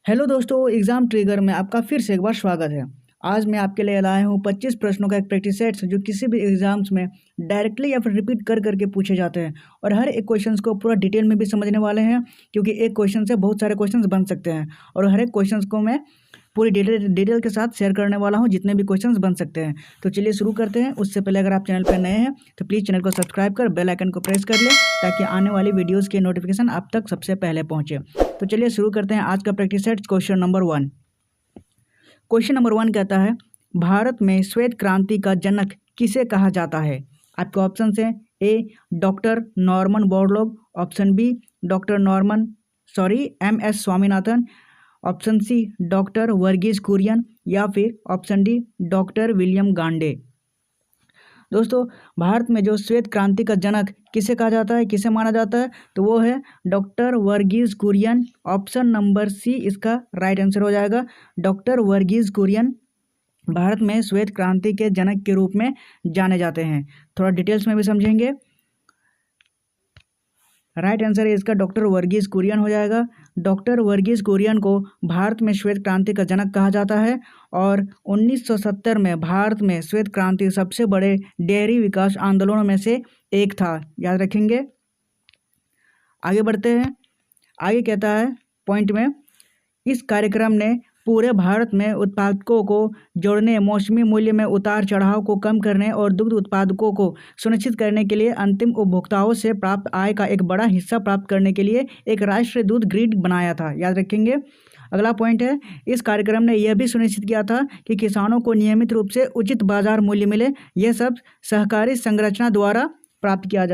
Hello दोस्तों, exam trigger में आपका फिर से एक बार स्वागत है। आज मैं आपके लिए लाया हूँ 25 प्रश्नों का एक प्रैक्टिस सेट जो किसी भी एग्ज़ाम्स में डायरेक्टली या फिर रिपीट कर करके पूछे जाते हैं और हर एक क्वेश्चंस को पूरा डिटेल में भी समझने वाले हैं, क्योंकि एक क्वेश्चन से बहुत सारे क्वेश्चंस बन सकते हैं और हर एक क्वेश्चंस को मैं पूरी डिटेल के साथ शेयर करने वाला हूँ, जितने भी क्वेश्चंस बन सकते हैं। तो चलिए शुरू करते हैं। उससे पहले अगर आप चैनल पर नए हैं तो प्लीज़ चैनल को सब्सक्राइब कर बेल आइकन को प्रेस कर लें ताकि आने वाली वीडियोज़ की नोटिफिकेशन आप तक सबसे पहले पहुँचे। तो चलिए शुरू करते हैं आज का practice set. Question number 1। Question number 1 कहता है, भारत में श्वेत क्रांति का जनक किसे कहा जाता है? आपके ऑप्शन है A doctor Norman Borlaug, option B doctor MS. Swaminathan, option C doctor Verghese Kurien या फिर ऑप्शन डी डॉक्टर विलियम गांडे। दोस्तों, भारत में जो श्वेत क्रांति का जनक किसे कहा जाता है, किसे माना जाता है, तो वो है doctor Verghese Kurien. Option number C इसका राइट आंसर हो जाएगा। डॉक्टर वर्गीज कुरियन भारत में श्वेत क्रांति के जनक के रूप में जाने जाते हैं। थोड़ा डिटेल्स में भी समझेंगे। राइट आंसर है इसका डॉक्टर वर्गीज कुरियन हो जाएगा। डॉक्टर वर्गीज कुरियन को भारत में श्वेत क्रांति का जनक कहा जाता है और 1970 में भारत में श्वेत क्रांति सबसे बड़े डेयरी विकास आंदोलनों में से एक था, याद रखेंगे। आगे बढ़ते हैं। आगे कहता है पॉइंट में, इस कार्यक्रम ने पूरे भारत में उत्पादकों को जोड़ने, मौसमी मूल्य में उतार चढ़ाव को कम करने और दुग्ध उत्पादकों को सुनिश्चित करने के लिए अंतिम उपभोक्ताओं से प्राप्त आय का एक बड़ा हिस्सा प्राप्त करने के लिए एक राष्ट्रीय दूध ग्रिड बनाया था, याद रखेंगे। अगला पॉइंट है, इस कार्यक्रम ने यह भी सुनिश्चित किया था कि किसानों को नियमित रूप से उचित बाजार मूल्य मिले। यह सब सहकारी संरचना द्वारा प्राप्त किया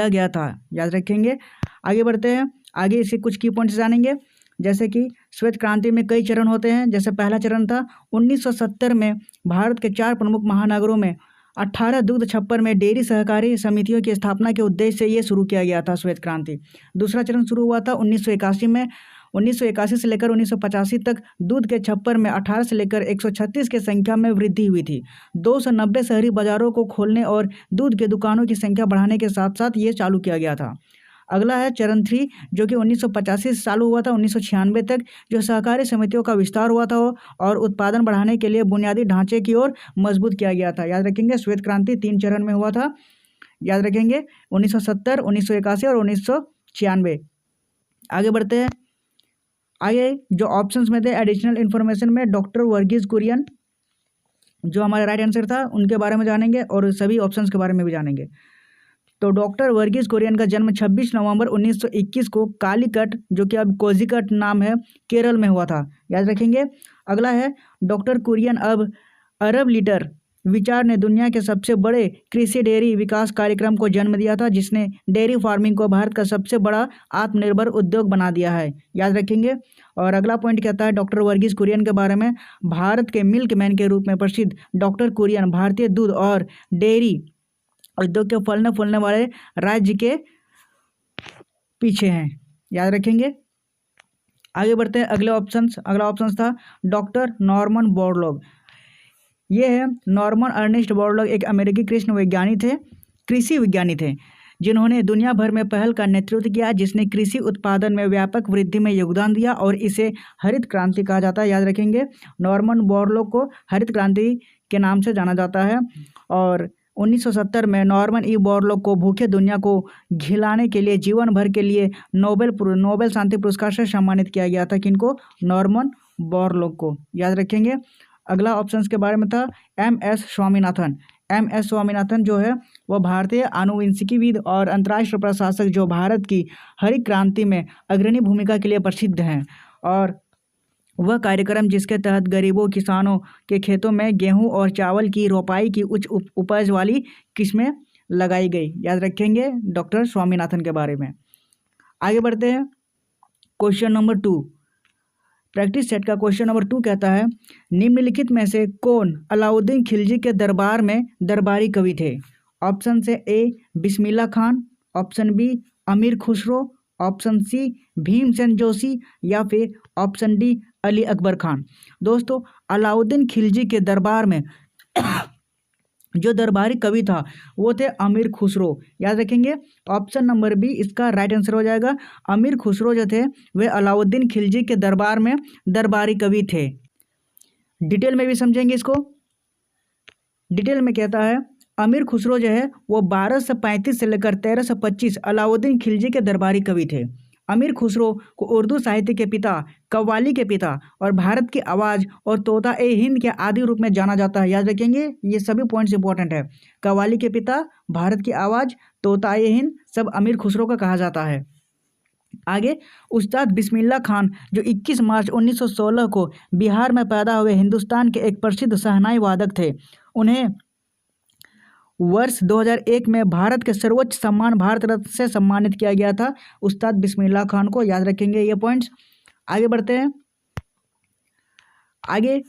गया था, याद रखेंगे। आगे बढ़ते हैं। आगे इसे कुछ की पॉइंट्स जानेंगे, जैसे कि श्वेत क्रांति में कई चरण होते हैं। जैसे पहला चरण था 1970 में भारत के 4 प्रमुख महानगरों में 18 दुग्ध छप्पर में डेयरी सहकारी समितियों की स्थापना के उद्देश्य से ये शुरू किया गया था श्वेत क्रांति। दूसरा चरण शुरू हुआ था 1981 में। 1981 से लेकर 1985 तक दूध के छप्पर में 18 से लेकर 136 की संख्या में वृद्धि हुई थी। 290 शहरी बाजारों को खोलने और दूध के दुकानों की संख्या बढ़ाने के साथ साथ ये चालू किया गया था। अगला है चरण 3, जो कि 1985 से चालू हुआ था 1996 तक, जो सहकारी समितियों का विस्तार हुआ था और उत्पादन बढ़ाने के लिए बुनियादी ढांचे की ओर मजबूत किया गया था, याद रखेंगे। श्वेत क्रांति 3 चरण में हुआ था, याद रखेंगे, 1970, 1981 और 1996। आगे बढ़ते हैं। आगे जो ऑप्शंस में थे एडिशनल इन्फॉर्मेशन में डॉक्टर वर्गीज कुरियन जो हमारा राइट आंसर था उनके बारे में जानेंगे और सभी ऑप्शंस के बारे में भी जानेंगे। तो डॉक्टर वर्गीज कुरियन का जन्म 26 नवंबर 1921 को कालीकट, जो कि अब कोझिकट नाम है, केरल में हुआ था, याद रखेंगे। अगला है डॉक्टर कुरियन अब अरब लीटर विचार ने दुनिया के सबसे बड़े कृषि डेयरी विकास कार्यक्रम को जन्म दिया था, जिसने डेयरी फार्मिंग को भारत का सबसे बड़ा आत्मनिर्भर उद्योग बना दिया है, याद रखेंगे। और अगला पॉइंट कहता है डॉक्टर वर्गीज कुरियन के बारे में, भारत के मिल्क मैन के रूप में प्रसिद्ध डॉक्टर कुरियन भारतीय दूध और डेयरी उद्योग के फलने फूलने वाले राज्य के पीछे हैं, याद रखेंगे। आगे बढ़ते हैं। अगला ऑप्शन था डॉक्टर नॉर्मन बोरलॉग। ये है नॉर्मन अर्नेस्ट बोरलॉग, एक अमेरिकी कृषि विज्ञानी थे जिन्होंने दुनिया भर में पहल का नेतृत्व किया, जिसने कृषि उत्पादन में व्यापक वृद्धि में योगदान दिया और इसे हरित क्रांति कहा जाता है, याद रखेंगे। नॉर्मन बोरलॉग को हरित क्रांति के नाम से जाना जाता है और 1970 में नॉर्मन ई बोरलॉग को भूखे दुनिया को खिलाने के लिए जीवन भर के लिए नोबेल शांति पुरस्कार से सम्मानित किया गया था। किनको? नॉर्मन बोरलॉग को, याद रखेंगे। अगला ऑप्शंस के बारे में था एम.एस. स्वामीनाथन। एम.एस. स्वामीनाथन जो है वह भारतीय आनुवंशिकीविद और अंतर्राष्ट्रीय प्रशासक जो भारत की हरित क्रांति में अग्रणी भूमिका के लिए प्रसिद्ध हैं, और वह कार्यक्रम जिसके तहत गरीबों किसानों के खेतों में गेहूं और चावल की रोपाई की उच्च उपज वाली किस्में लगाई गई, याद रखेंगे डॉक्टर स्वामीनाथन के बारे में। आगे बढ़ते हैं। क्वेश्चन नंबर 2, प्रैक्टिस सेट का क्वेश्चन नंबर 2 कहता है, निम्नलिखित में से कौन अलाउद्दीन खिलजी के दरबार में दरबारी कवि थे? ऑप्शन से ए बिस्मिल्लाह खान, ऑप्शन बी अमीर खुसरो, ऑप्शन सी भीमसेन जोशी या फिर ऑप्शन डी अली अकबर खान। दोस्तों, अलाउद्दीन खिलजी के दरबार में जो दरबारी कवि था वो थे अमीर खुसरो। याद रखेंगे, ऑप्शन नंबर बी इसका राइट आंसर हो जाएगा। अमीर खुसरो जो थे वे अलाउद्दीन खिलजी के दरबार में दरबारी कवि थे। डिटेल में भी समझेंगे इसको। डिटेल में कहता है अमीर खुसरो जो है वो 1235 से लेकर 1325 अलाउद्दीन खिलजी के दरबारी कवि थे। अमीर खुसरो को उर्दू साहित्य के पिता, कव्वाली के पिता और भारत की आवाज़ और तोता ए हिंद के आदि रूप में जाना जाता है। याद रखेंगे, ये सभी पॉइंट्स इंपॉर्टेंट है। कव्वाली के पिता, भारत की आवाज़, तोता ए हिंद, सब अमीर खुसरो का कहा जाता है। आगे, उस्ताद बिस्मिल्लाह खान जो 21 मार्च 1916 को बिहार में पैदा हुए हिंदुस्तान के एक प्रसिद्ध शहनाई वादक थे। उन्हें वर्ष 2001 में भारत के सर्वोच्च सम्मान भारत रत्न से सम्मानित किया गया था, उस्ताद बिस्मिल्लाह खान को। याद रखेंगे ये पॉइंट्स। आगे बढ़ते हैं। आगे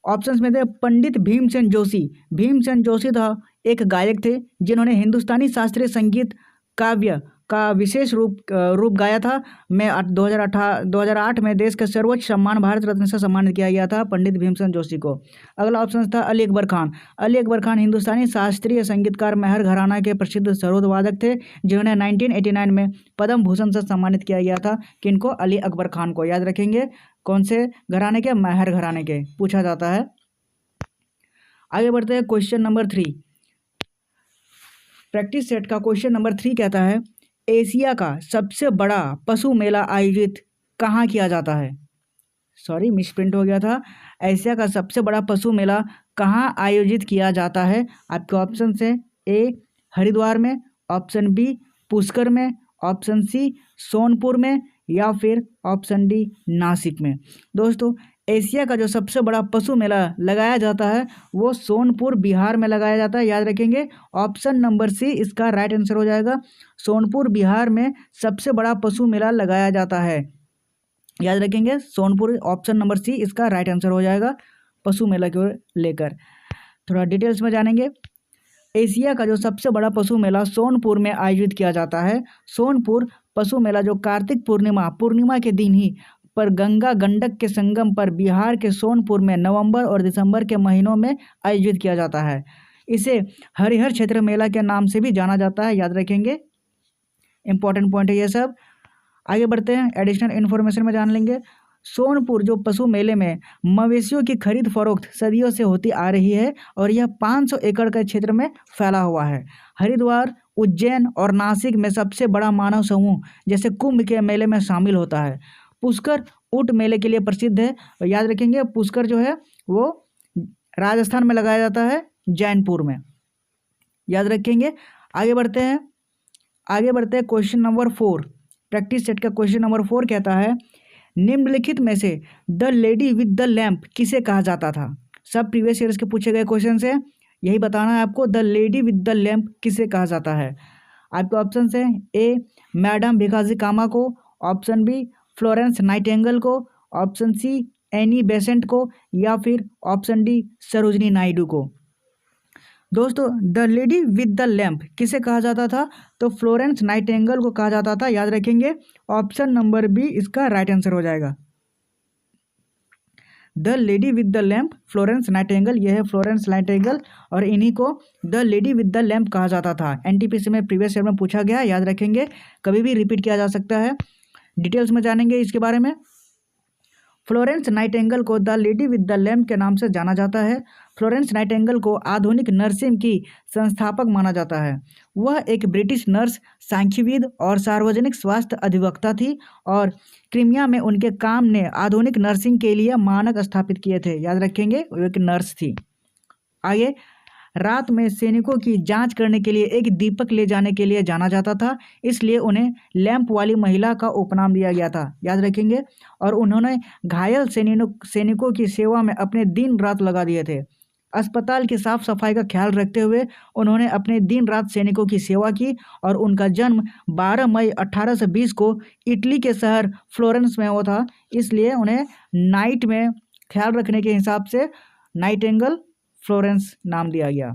ऑप्शंस में थे पंडित भीमसेन जोशी। भीमसेन जोशी था एक गायक थे जिन्होंने हिंदुस्तानी शास्त्रीय संगीत काव्य का विशेष रूप गाया था। मैं 2008 में देश के सर्वोच्च सम्मान भारत रत्न से सम्मानित किया गया था पंडित भीमसेन जोशी को। अगला ऑप्शन था अली अकबर खान। अली अकबर खान हिंदुस्तानी शास्त्रीय संगीतकार मेहर घराना के प्रसिद्ध सरोद वादक थे जिन्होंने 1989 में पद्म भूषण से सम्मानित किया गया था। किनको? अली अकबर खान को। याद रखेंगे, कौन से घराने के? मेहर घराने के, पूछा जाता है। आगे बढ़ते हैं क्वेश्चन नंबर 3। प्रैक्टिस सेट का क्वेश्चन नंबर 3 कहता है एशिया का सबसे बड़ा पशु मेला आयोजित कहाँ किया जाता है? सॉरी, मिसप्रिंट हो गया था। एशिया का सबसे बड़ा पशु मेला कहाँ आयोजित किया जाता है? आपके ऑप्शन है ए हरिद्वार में, ऑप्शन बी पुष्कर में, ऑप्शन सी सोनपुर में, या फिर ऑप्शन डी नासिक में। दोस्तों, एशिया का जो सबसे बड़ा पशु मेला लगाया जाता है वो सोनपुर बिहार में लगाया जाता है। याद रखेंगे, ऑप्शन नंबर सी इसका राइट आंसर हो जाएगा। सोनपुर बिहार में सबसे बड़ा पशु मेला लगाया जाता है। याद रखेंगे, सोनपुर, ऑप्शन नंबर सी इसका राइट आंसर हो जाएगा पशु मेला को लेकर। थोड़ा डिटेल्स में जानेंगे। एशिया का जो सबसे बड़ा पशु मेला सोनपुर में आयोजित किया जाता है। सोनपुर पशु मेला जो कार्तिक पूर्णिमा के दिन ही पर गंगा गंडक के संगम पर बिहार के सोनपुर में नवंबर और दिसंबर के महीनों में आयोजित किया जाता है। इसे हरिहर क्षेत्र मेला के नाम से भी जाना जाता है। याद रखेंगे, इंपॉर्टेंट पॉइंट है ये सब। आगे बढ़ते हैं, एडिशनल इन्फॉर्मेशन में जान लेंगे। सोनपुर जो पशु मेले में मवेशियों की खरीद फरोख्त सदियों से होती आ रही है और यह 500 एकड़ के क्षेत्र में फैला हुआ है। हरिद्वार, उज्जैन और नासिक में सबसे बड़ा मानव समूह जैसे कुंभ के मेले में शामिल होता है। पुष्कर ऊंट मेले के लिए प्रसिद्ध है। याद रखेंगे, पुष्कर जो है वो राजस्थान में लगाया जाता है, जैनपुर में। याद रखेंगे। आगे बढ़ते हैं। क्वेश्चन नंबर 4, प्रैक्टिस सेट का क्वेश्चन नंबर 4 कहता है निम्नलिखित में से the lady with the lamp किसे कहा जाता था? सब प्रीवियस ईयर्स के पूछे गए क्वेश्चन से यही बताना है आपको, the lady with the lamp किसे कहा जाता है। आपके ऑप्शन है ए मैडम भिखाजी कामा को, ऑप्शन बी फ्लोरेंस नाइटिंगेल को, ऑप्शन सी एनी बेसेंट को, या फिर ऑप्शन डी सरोजनी नायडू को। दोस्तों, the lady with the lamp किसे कहा जाता था? तो फ्लोरेंस नाइटिंगेल को कहा जाता था। याद रखेंगे, ऑप्शन नंबर बी इसका राइट आंसर हो जाएगा। The lady with the lamp, Florence Nightingale, यह है फ्लोरेंस नाइटिंगेल और इन्हीं को the lady with the lamp कहा जाता था। एनटीपीसी में प्रीवियस ईयर में पूछा गया, याद रखेंगे, कभी भी रिपीट किया जा सकता है। डिटेल्स में जानेंगे इसके बारे में। फ्लोरेंस नाइटिंगेल को the lady with the lamp के नाम से जाना जाता है। फ्लोरेंस नाइटिंगेल को आधुनिक नर्सिंग की संस्थापक माना जाता है। वह एक ब्रिटिश नर्स, सांख्यविद और सार्वजनिक स्वास्थ्य अधिवक्ता थी और क्रीमिया में उनके काम ने आधुनिक नर्सिंग के लिए मानक स्थापित किए थे। याद रखेंगे, वो एक नर्स थी। आगे, रात में सैनिकों की जांच करने के लिए एक दीपक ले जाने के लिए जाना जाता था, इसलिए उन्हें लैंप वाली महिला का उपनाम दिया गया था। याद रखेंगे। और उन्होंने घायल सैनिकों की सेवा में अपने दिन रात लगा दिए थे। अस्पताल की साफ सफाई का ख्याल रखते हुए उन्होंने अपने दिन रात सैनिकों की सेवा की और उनका जन्म 12 मई 1820 को इटली के शहर फ्लोरेंस में हुआ था, इसलिए उन्हें नाइट में ख्याल रखने के हिसाब से नाइटिंगेल फ्लोरेंस नाम दिया गया।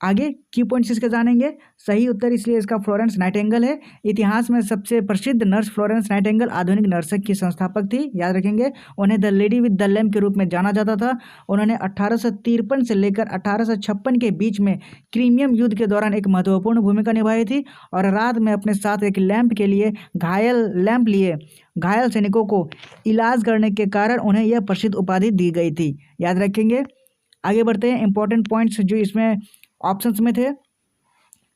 आगे की पॉइंट्स इसके जानेंगे। सही उत्तर इसलिए इसका फ्लोरेंस नाइटिंगेल है। इतिहास में सबसे प्रसिद्ध नर्स फ्लोरेंस नाइटिंगेल आधुनिक नर्सिंग की संस्थापक थी, याद रखेंगे। उन्हें the lady with the lamp के रूप में जाना जाता था। उन्होंने 1853 से लेकर 1856 के बीच में क्रीमियम युद्ध के दौरान एक महत्वपूर्ण भूमिका निभाई थी और रात में अपने साथ एक लैंप के लिए घायल सैनिकों को इलाज करने के कारण उन्हें यह प्रसिद्ध उपाधि दी गई थी, याद रखेंगे। आगे बढ़ते हैं। इंपॉर्टेंट पॉइंट्स जो इसमें ऑप्शंस में थे,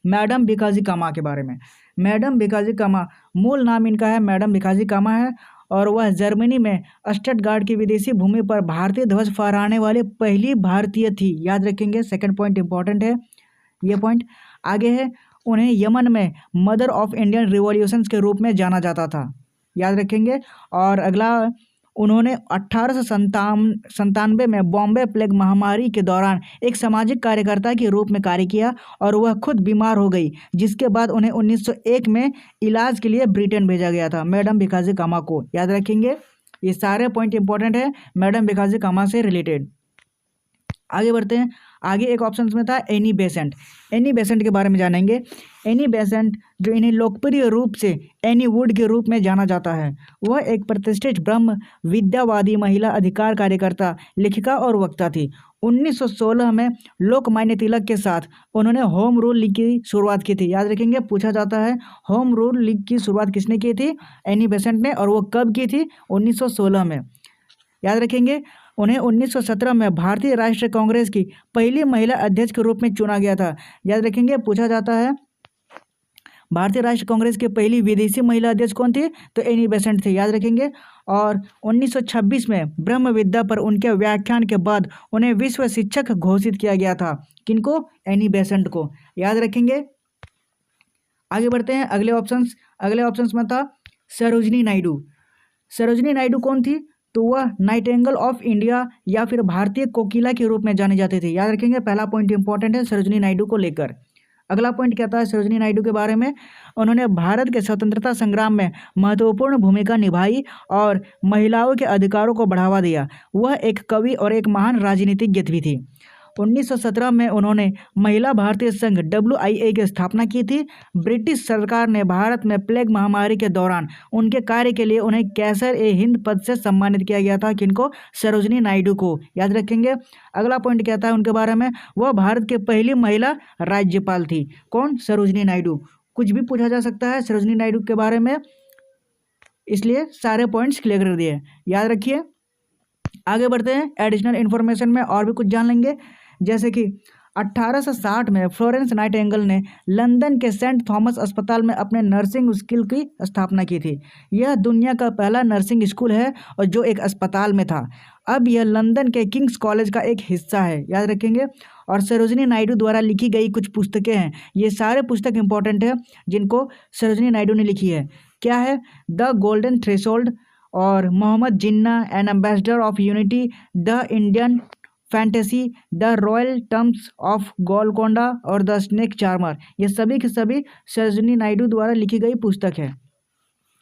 मैडम भिकाजी कामा के बारे में। मैडम भिकाजी कामा, मूल नाम इनका है मैडम भिकाजी कामा है और वह जर्मनी में स्टटगार्ट की विदेशी भूमि पर भारतीय ध्वज फहराने वाली पहली भारतीय थी, याद रखेंगे। सेकंड पॉइंट इंपॉर्टेंट है ये पॉइंट। आगे है, उन्हें यमन में मदर ऑफ इंडियन रिवॉल्यूशंस के रूप में जाना जाता था, याद रखेंगे। और अगला, उन्होंने 1897 में बॉम्बे प्लेग महामारी के दौरान एक सामाजिक कार्यकर्ता के रूप में कार्य किया और वह खुद बीमार हो गई, जिसके बाद उन्हें 1901 में इलाज के लिए ब्रिटेन भेजा गया था, मैडम भिकाजी कामा को, याद रखेंगे। ये सारे पॉइंट इंपॉर्टेंट है मैडम भिकाजी कामा से रिलेटेड। आगे बढ़ते हैं। आगे एक ऑप्शन में था एनी बेसेंट। एनी बेसेंट के बारे में जानेंगे। एनी बेसेंट, जो इन्हें लोकप्रिय रूप से एनी वुड के रूप में जाना जाता है, वह एक प्रतिष्ठित ब्रह्म विद्यावादी महिला अधिकार कार्यकर्ता, लेखिका और वक्ता थी। 1916 में लोकमान्य तिलक के साथ उन्होंने होम रूल लीग की शुरुआत की थी, याद रखेंगे। पूछा जाता है होम रूल लीग की शुरुआत किसने की थी? एनी बेसेंट ने। और वो कब की थी? 1916 में, याद रखेंगे। उन्हें 1917 में भारतीय राष्ट्रीय कांग्रेस की पहली महिला अध्यक्ष के रूप में चुना गया था, याद रखेंगे। पूछा जाता है भारतीय राष्ट्रीय कांग्रेस की पहली विदेशी महिला अध्यक्ष कौन थी? तो एनी बेसेंट थे, याद रखेंगे। और 1926 में ब्रह्म विद्या पर उनके व्याख्यान के बाद उन्हें विश्व शिक्षक घोषित किया गया था। किनको? एनी बेसेंट को, याद रखेंगे। आगे बढ़ते हैं। अगले ऑप्शंस में था सरोजिनी नायडू। सरोजिनी नायडू कौन थी? तो वह नाइटिंगेल ऑफ इंडिया या फिर भारतीय कोकिला के रूप में जाने जाते थे, याद रखेंगे। पहला पॉइंट इंपॉर्टेंट है सरोजिनी नायडू को लेकर। अगला पॉइंट कहता है सरोजिनी नायडू के बारे में, उन्होंने भारत के स्वतंत्रता संग्राम में महत्वपूर्ण भूमिका निभाई और महिलाओं के अधिकारों को बढ़ावा दिया। वह एक कवि और एक महान राजनीतिज्ञ भी थी। 1917 में उन्होंने महिला भारतीय संघ WIA की स्थापना की थी। ब्रिटिश सरकार ने भारत में प्लेग महामारी के दौरान उनके कार्य के लिए उन्हें कैसर-ए-हिंद पद से सम्मानित किया गया था। किनको? सरोजिनी नायडू को, याद रखेंगे। अगला पॉइंट कहता है उनके बारे में, वह भारत की पहली महिला राज्यपाल थी। कौन? सरोजिनी नायडू। कुछ भी पूछा जा सकता है सरोजिनी नायडू के बारे में, इसलिए सारे पॉइंट्स क्लियर कर दिए, याद रखिए। आगे बढ़ते हैं। एडिशनल इन्फॉर्मेशन में और भी कुछ जान लेंगे, जैसे कि 1860 में फ्लोरेंस नाइटिंगेल ने लंदन के सेंट थॉमस अस्पताल में अपने नर्सिंग स्कूल की स्थापना की थी। यह दुनिया का पहला नर्सिंग स्कूल है और जो एक अस्पताल में था। अब यह लंदन के किंग्स कॉलेज का एक हिस्सा है, याद रखेंगे। और सरोजिनी नायडू द्वारा लिखी गई कुछ पुस्तकें हैं, ये सारे पुस्तक इंपॉर्टेंट है जिनको सरोजिनी नायडू ने लिखी है। क्या है? द गोल्डन थ्रेशोल्ड और Mohammad Jinnah, an ambassador of unity, the Indian fantasy, the royal tombs of Golconda और द स्नेक चार्मर। ये सभी के सभी सरोजिनी नायडू द्वारा लिखी गई पुस्तक है,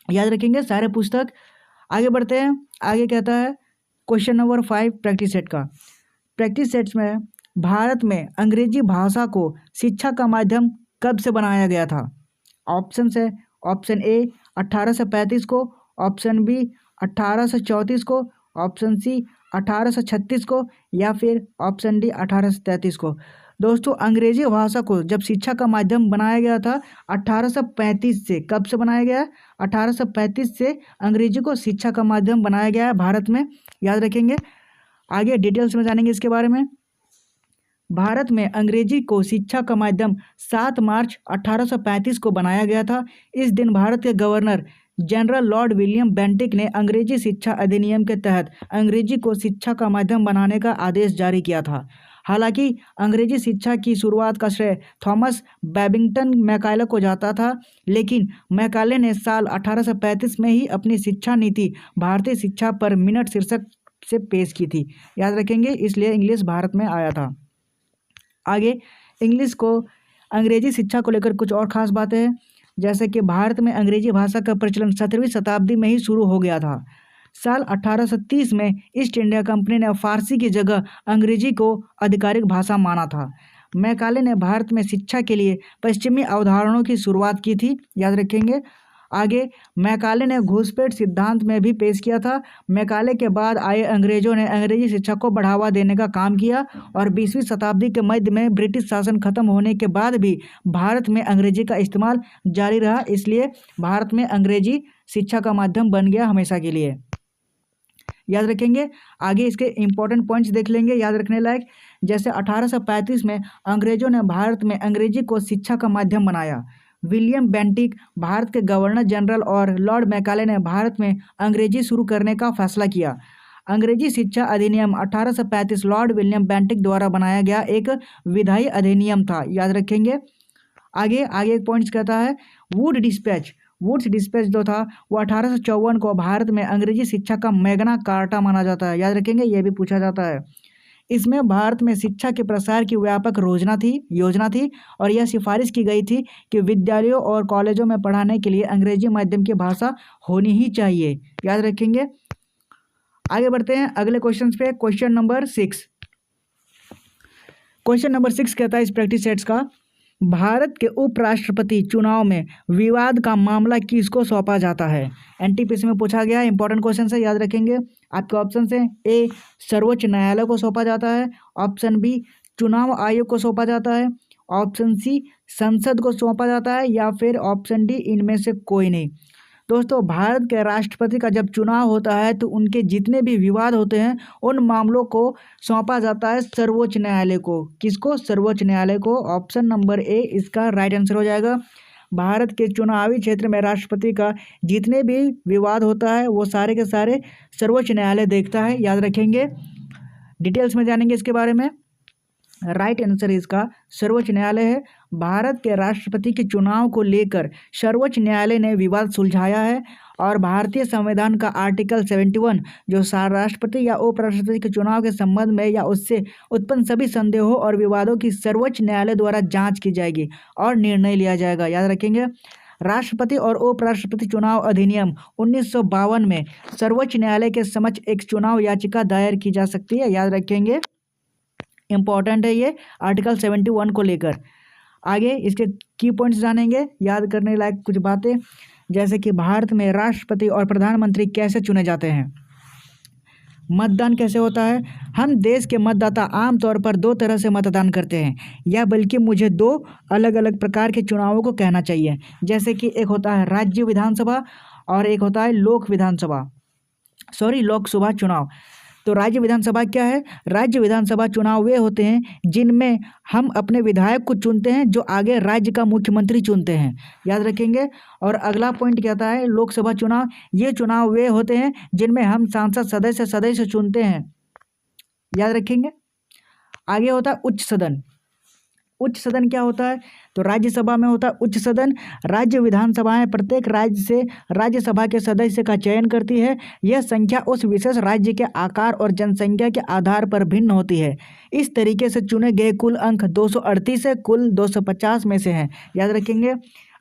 याद रखेंगे सारे पुस्तक। आगे बढ़ते हैं। आगे कहता है क्वेश्चन नंबर 5 प्रैक्टिस सेट का। प्रैक्टिस सेट्स में भारत में अंग्रेजी भाषा को शिक्षा का माध्यम कब से बनाया गया था? ऑप्शन है, ऑप्शन ए 1835 को, ऑप्शन बी 1834 को, ऑप्शन सी 1836 को या फिर ऑप्शन डी 1833 को। दोस्तों, अंग्रेजी भाषा को जब शिक्षा का माध्यम बनाया गया था 1835 से। कब से बनाया गया? 1835 से अंग्रेजी को शिक्षा का माध्यम बनाया गया है भारत में, याद रखेंगे। आगे डिटेल्स में जानेंगे इसके बारे में। भारत में अंग्रेजी को शिक्षा का माध्यम 7 मार्च 1835 को बनाया गया था। इस दिन भारत के governor general Lord William Bentinck ने अंग्रेजी शिक्षा अधिनियम के तहत अंग्रेजी को शिक्षा का माध्यम बनाने का आदेश जारी किया था। हालांकि अंग्रेजी शिक्षा की शुरुआत का श्रेय थॉमस बैबिंगटन मैकाले को जाता था, लेकिन मैकाले ने साल 1835 में ही अपनी शिक्षा नीति भारतीय शिक्षा पर मिनट शीर्षक से पेश की थी, याद रखेंगे। इसलिए इंग्लिश भारत में आया था। आगे इंग्लिश को अंग्रेजी शिक्षा को लेकर कुछ और ख़ास बातें हैं, जैसे कि भारत में अंग्रेजी भाषा का प्रचलन 17वीं शताब्दी में ही शुरू हो गया था। साल 1830 में ईस्ट इंडिया कंपनी ने फारसी की जगह अंग्रेजी को आधिकारिक भाषा माना था। मैकाले ने भारत में शिक्षा के लिए पश्चिमी अवधारणाओं की शुरुआत की थी, याद रखेंगे। आगे मैकाले ने घुसपैठ सिद्धांत में भी पेश किया था। मैकाले के बाद आए अंग्रेजों ने अंग्रेजी शिक्षा को बढ़ावा देने का काम किया और 20वीं शताब्दी के मध्य में ब्रिटिश शासन खत्म होने के बाद भी भारत में अंग्रेजी का इस्तेमाल जारी रहा, इसलिए भारत में अंग्रेजी शिक्षा का माध्यम बन गया हमेशा के लिए, याद रखेंगे। आगे इसके इंपॉर्टेंट पॉइंट्स देख लेंगे याद रखने लायक। जैसे 1835 में अंग्रेजों ने भारत में अंग्रेजी को शिक्षा का माध्यम बनाया। विलियम बेंटिक भारत के गवर्नर जनरल और लॉर्ड मैकाले ने भारत में अंग्रेजी शुरू करने का फैसला किया। अंग्रेजी शिक्षा अधिनियम 1835 लॉर्ड विलियम बेंटिक द्वारा बनाया गया एक विधायी अधिनियम था, याद रखेंगे। आगे एक पॉइंट्स कहता है वुड्स डिस्पैच जो था वो 1854 को भारत में अंग्रेजी शिक्षा का मैग्ना कार्टा माना जाता है, याद रखेंगे, ये भी पूछा जाता है। इसमें भारत में शिक्षा के प्रसार की व्यापक योजना थी और यह सिफारिश की गई थी कि विद्यालयों और कॉलेजों में पढ़ाने के लिए अंग्रेजी माध्यम की भाषा होनी ही चाहिए, याद रखेंगे। आगे बढ़ते हैं अगले क्वेश्चन पे। क्वेश्चन नंबर 6 कहता है इस प्रैक्टिस सेट्स का, भारत के उपराष्ट्रपति चुनाव में विवाद का मामला किसको सौंपा जाता है। एनटीपीसी में पूछा गया इंपॉर्टेंट क्वेश्चन है, याद रखेंगे। आपके ऑप्शन है ए सर्वोच्च न्यायालय को सौंपा जाता है, ऑप्शन बी चुनाव आयोग को सौंपा जाता है, ऑप्शन सी संसद को सौंपा जाता है, या फिर ऑप्शन डी इनमें से कोई नहीं। दोस्तों भारत के राष्ट्रपति का जब चुनाव होता है तो उनके जितने भी विवाद होते हैं उन मामलों को सौंपा जाता है सर्वोच्च न्यायालय को। किसको? सर्वोच्च न्यायालय को। ऑप्शन नंबर ए इसका राइट आंसर हो जाएगा। भारत के चुनावी क्षेत्र में राष्ट्रपति का जितने भी विवाद होता है वो सारे के सारे सर्वोच्च न्यायालय देखता है, याद रखेंगे। डिटेल्स में जानेंगे इसके बारे में। राइट आंसर इसका सर्वोच्च न्यायालय है। भारत के राष्ट्रपति के चुनाव को लेकर सर्वोच्च न्यायालय ने विवाद सुलझाया है और भारतीय संविधान का आर्टिकल 71 जो राष्ट्रपति या उपराष्ट्रपति के चुनाव के संबंध में या उससे उत्पन्न सभी संदेहों और विवादों की सर्वोच्च न्यायालय द्वारा जांच की जाएगी और निर्णय लिया जाएगा, याद रखेंगे। राष्ट्रपति और उपराष्ट्रपति चुनाव अधिनियम 1952 में सर्वोच्च न्यायालय के समक्ष एक चुनाव याचिका दायर की जा सकती है, याद रखेंगे। इम्पॉर्टेंट है ये आर्टिकल 71 को लेकर। आगे इसके की पॉइंट्स जानेंगे, याद करने लायक कुछ बातें, जैसे कि भारत में राष्ट्रपति और प्रधानमंत्री कैसे चुने जाते हैं, मतदान कैसे होता है। हम देश के मतदाता आमतौर पर दो तरह से मतदान करते हैं, या बल्कि मुझे दो अलग अलग प्रकार के चुनावों को कहना चाहिए। जैसे कि एक होता है राज्य विधानसभा और एक होता है लोकसभा चुनाव। तो राज्य विधानसभा क्या है? राज्य विधानसभा चुनाव वे होते हैं जिनमें हम अपने विधायक को चुनते हैं जो आगे राज्य का मुख्यमंत्री चुनते हैं, याद रखेंगे। और अगला पॉइंट कहता है लोकसभा चुनाव। ये चुनाव वे होते हैं जिनमें हम सांसद सदस्य चुनते हैं, याद रखेंगे। आगे होता है उच्च सदन। उच्च सदन क्या होता है? तो राज्यसभा में होता है उच्च सदन। राज्य विधानसभाएं प्रत्येक राज्य से राज्यसभा के सदस्य का चयन करती है। यह संख्या उस विशेष राज्य के आकार और जनसंख्या के आधार पर भिन्न होती है। इस तरीके से चुने गए कुल अंक 238 से कुल 250 में से हैं, याद रखेंगे।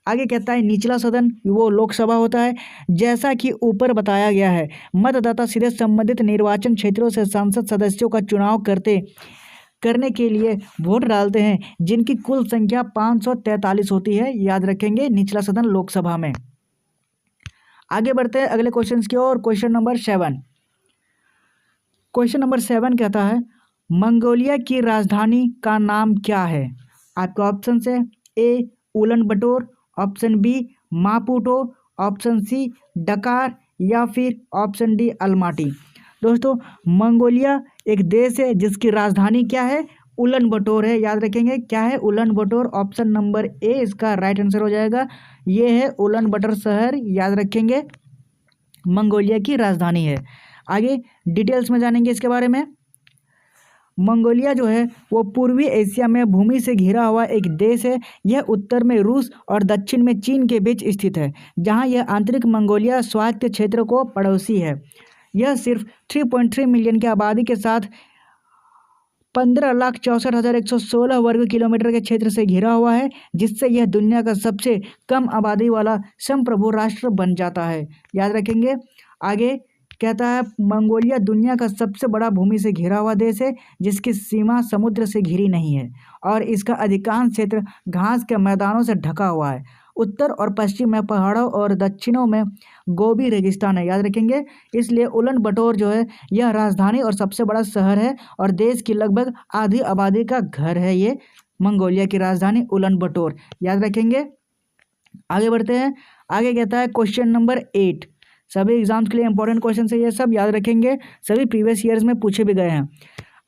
आगे कहता है निचला सदन, वो लोकसभा होता है। जैसा कि ऊपर बताया गया है, मतदाता सीधे संबंधित निर्वाचन क्षेत्रों से सांसद सदस्यों का चुनाव करने के लिए वोट डालते हैं, जिनकी कुल संख्या 543 होती है, याद रखेंगे। निचला सदन लोकसभा में। आगे बढ़ते हैं अगले क्वेश्चन की ओर। क्वेश्चन नंबर 7 कहता है मंगोलिया की राजधानी का नाम क्या है। आपका ऑप्शन है A Ulan Bator, option B Maputo, option C Dakar, या फिर ऑप्शन डी अलमाटी। दोस्तों मंगोलिया एक देश है जिसकी राजधानी क्या है? उलन बटोर है, याद रखेंगे। क्या है? उलन बटोर। ऑप्शन नंबर ए इसका राइट आंसर हो जाएगा। ये है उलन बटोर शहर, याद रखेंगे, मंगोलिया की राजधानी है। आगे डिटेल्स में जानेंगे इसके बारे में। मंगोलिया जो है वो पूर्वी एशिया में भूमि से घिरा हुआ एक देश है। यह उत्तर में रूस और दक्षिण में चीन के बीच स्थित है, जहां यह आंतरिक मंगोलिया स्वायत्त क्षेत्र को पड़ोसी है। यह सिर्फ 3.3 मिलियन की आबादी के साथ 15,64,116 वर्ग किलोमीटर के क्षेत्र से घिरा हुआ है, जिससे यह दुनिया का सबसे कम आबादी वाला संप्रभु राष्ट्र बन जाता है, याद रखेंगे। आगे कहता है मंगोलिया दुनिया का सबसे बड़ा भूमि से घिरा हुआ देश है जिसकी सीमा समुद्र से घिरी नहीं है और इसका अधिकांश क्षेत्र घास के मैदानों से ढका हुआ है। उत्तर और पश्चिम में पहाड़ों और दक्षिणों में गोबी रेगिस्तान है, याद रखेंगे। इसलिए उलन बटोर जो है यह राजधानी और सबसे बड़ा शहर है और देश की लगभग आधी आबादी का घर है। ये मंगोलिया की राजधानी उलन बटोर, याद रखेंगे। आगे बढ़ते हैं। आगे कहता है क्वेश्चन नंबर 8, सभी एग्जाम्स के लिए इंपॉर्टेंट क्वेश्चन है ये सब, याद रखेंगे, सभी प्रीवियस ईयर्स में पूछे भी गए हैं।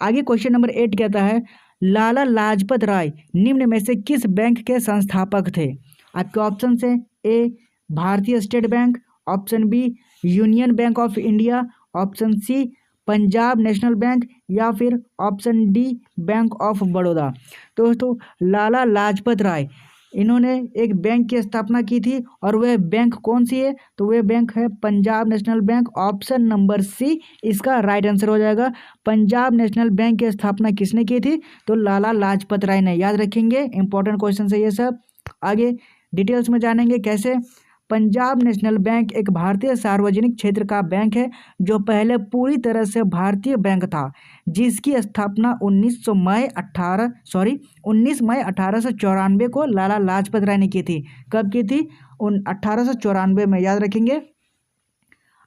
आगे क्वेश्चन नंबर 8 कहता है लाला लाजपत राय निम्न में से किस बैंक के संस्थापक थे। आपके ऑप्शन है A Bharatiya State Bank, option B Union Bank of India, option C Punjab National Bank या फिर option D Bank of Baroda. दोस्तों लाला लाजपत राय इन्होंने एक बैंक की स्थापना की थी और वह बैंक कौन सी है, तो वह बैंक है Punjab National Bank. Option number C इसका राइट आंसर हो जाएगा। पंजाब नेशनल बैंक की स्थापना किसने की थी, तो लाला लाजपत राय ने, याद रखेंगे। इंपॉर्टेंट क्वेश्चन है ये सब। आगे डिटेल्स में जानेंगे कैसे। पंजाब नेशनल बैंक एक भारतीय सार्वजनिक क्षेत्र का बैंक है जो पहले पूरी तरह से भारतीय बैंक था, जिसकी स्थापना 19 मई 1894 को लाला लाजपत राय ने की थी। कब की थी, 1894 में, याद रखेंगे।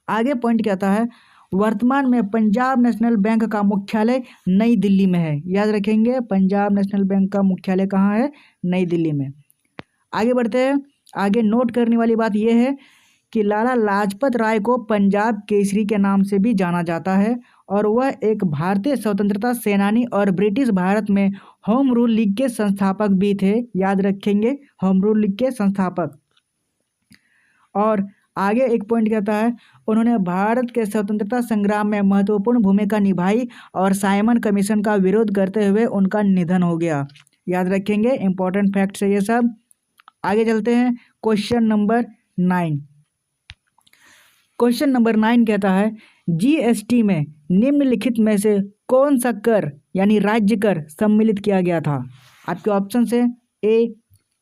आगे पॉइंट कहता है वर्तमान में पंजाब नेशनल बैंक का मुख्यालय नई दिल्ली में है, याद रखेंगे। पंजाब नेशनल बैंक का मुख्यालय कहाँ है, नई दिल्ली में। आगे बढ़ते हैं। आगे नोट करने वाली बात यह है कि लाला लाजपत राय को पंजाब केसरी के नाम से भी जाना जाता है और वह एक भारतीय स्वतंत्रता सेनानी और ब्रिटिश भारत में होम रूल लीग के संस्थापक भी थे, याद रखेंगे, होम रूल लीग के संस्थापक। और आगे एक पॉइंट कहता है उन्होंने भारत के स्वतंत्रता संग्राम में महत्वपूर्ण भूमिका निभाई और साइमन कमीशन का विरोध करते हुए उनका निधन हो गया, याद रखेंगे। इंपॉर्टेंट फैक्ट्स है ये सब। आगे चलते हैं। Question number 9। क्वेश्चन नंबर 9 कहता है जीएसटी में निम्नलिखित में से कौन सा कर यानी राज्य कर सम्मिलित किया गया था। आपके ऑप्शन है ए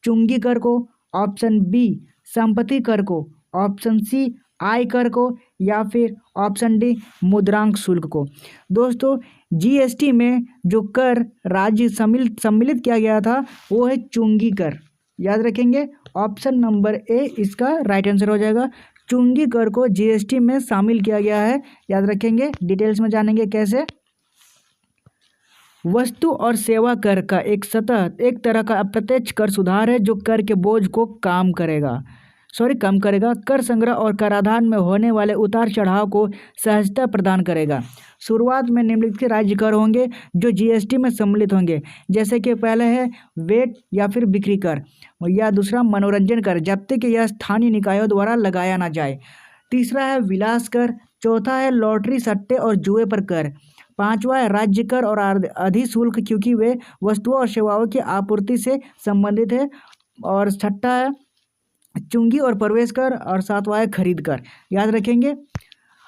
चुंगी कर को, ऑप्शन बी संपत्ति कर को, ऑप्शन सी आय कर को या फिर ऑप्शन डी मुद्रांक शुल्क को। दोस्तों जीएसटी में जो कर राज्य सम्मिलित किया गया था वो है चुंगी कर, याद रखेंगे। ऑप्शन नंबर ए इसका राइट आंसर हो जाएगा। चुंगी कर को जीएसटी में शामिल किया गया है, याद रखेंगे। डिटेल्स में जानेंगे कैसे। वस्तु और सेवा कर का एक तरह का अप्रत्यक्ष कर सुधार है जो कर के बोझ को कम करेगा। कर संग्रह और कराधान में होने वाले उतार चढ़ाव को सहजता प्रदान करेगा। शुरुआत में निम्नलिखित राज्य कर होंगे जो जीएसटी में सम्मिलित होंगे, जैसे कि पहले है वेट या फिर बिक्री कर, या दूसरा मनोरंजन कर जब तक यह स्थानीय निकायों द्वारा लगाया ना जाए। तीसरा है विलास कर, चौथा है लॉटरी सट्टे और जुए पर कर, पांचवा है राज्य कर और अधिशुल्क क्योंकि वे वस्तुओं और सेवाओं की आपूर्ति से संबंधित है, और छठा है चुंगी और प्रवेश कर, और सातवां है खरीद कर, याद रखेंगे।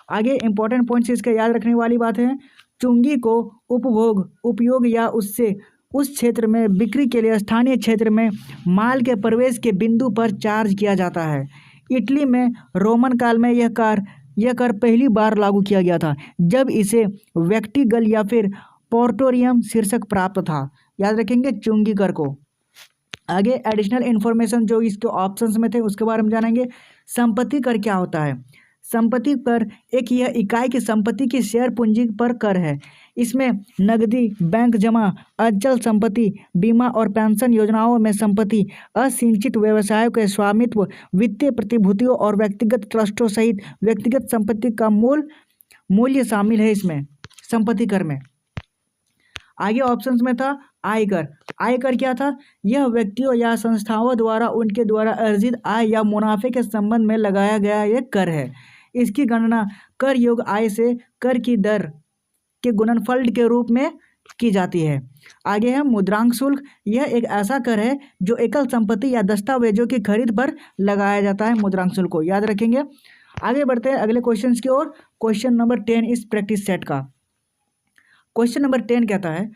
आगे इंपॉर्टेंट पॉइंट्स इसका याद रखने वाली बात है। चुंगी को उपयोग या उससे उस क्षेत्र में बिक्री के लिए स्थानीय क्षेत्र में माल के प्रवेश के बिंदु पर चार्ज किया जाता है। इटली में रोमन काल में यह कर पहली बार लागू किया गया था जब इसे व्यक्तिगत या फिर पोर्टोरियम शीर्षक प्राप्त था, याद रखेंगे चुंगी कर को। आगे एडिशनल इन्फॉर्मेशन जो इसके ऑप्शंस में थे उसके बारे में जानेंगे। संपत्ति कर क्या होता है। संपत्ति कर यह इकाई की संपत्ति की शेयर पूंजी पर कर है। इसमें नकदी, बैंक जमा, अचल संपत्ति, बीमा और पेंशन योजनाओं में संपत्ति, असिंचित व्यवसायों के स्वामित्व, वित्तीय प्रतिभूतियों और व्यक्तिगत ट्रस्टों सहित व्यक्तिगत संपत्ति का मूल्य शामिल है इसमें संपत्ति कर में। आगे ऑप्शंस में था आयकर। आयकर क्या था, यह व्यक्तियों या संस्थाओं द्वारा उनके द्वारा अर्जित आय या मुनाफे के संबंध में लगाया गया एक कर है। इसकी गणना कर योग्य आय से कर की दर के गुणनफल के रूप में की जाती है। आगे है मुद्रांक शुल्क। यह एक ऐसा कर है जो एकल संपत्ति या दस्तावेजों की खरीद पर लगाया जाता है, मुद्रांक शुल्क को, याद रखेंगे। आगे बढ़ते हैं अगले क्वेश्चन की ओर। क्वेश्चन नंबर 10 इस प्रैक्टिस सेट का। क्वेश्चन नंबर 10 कहता है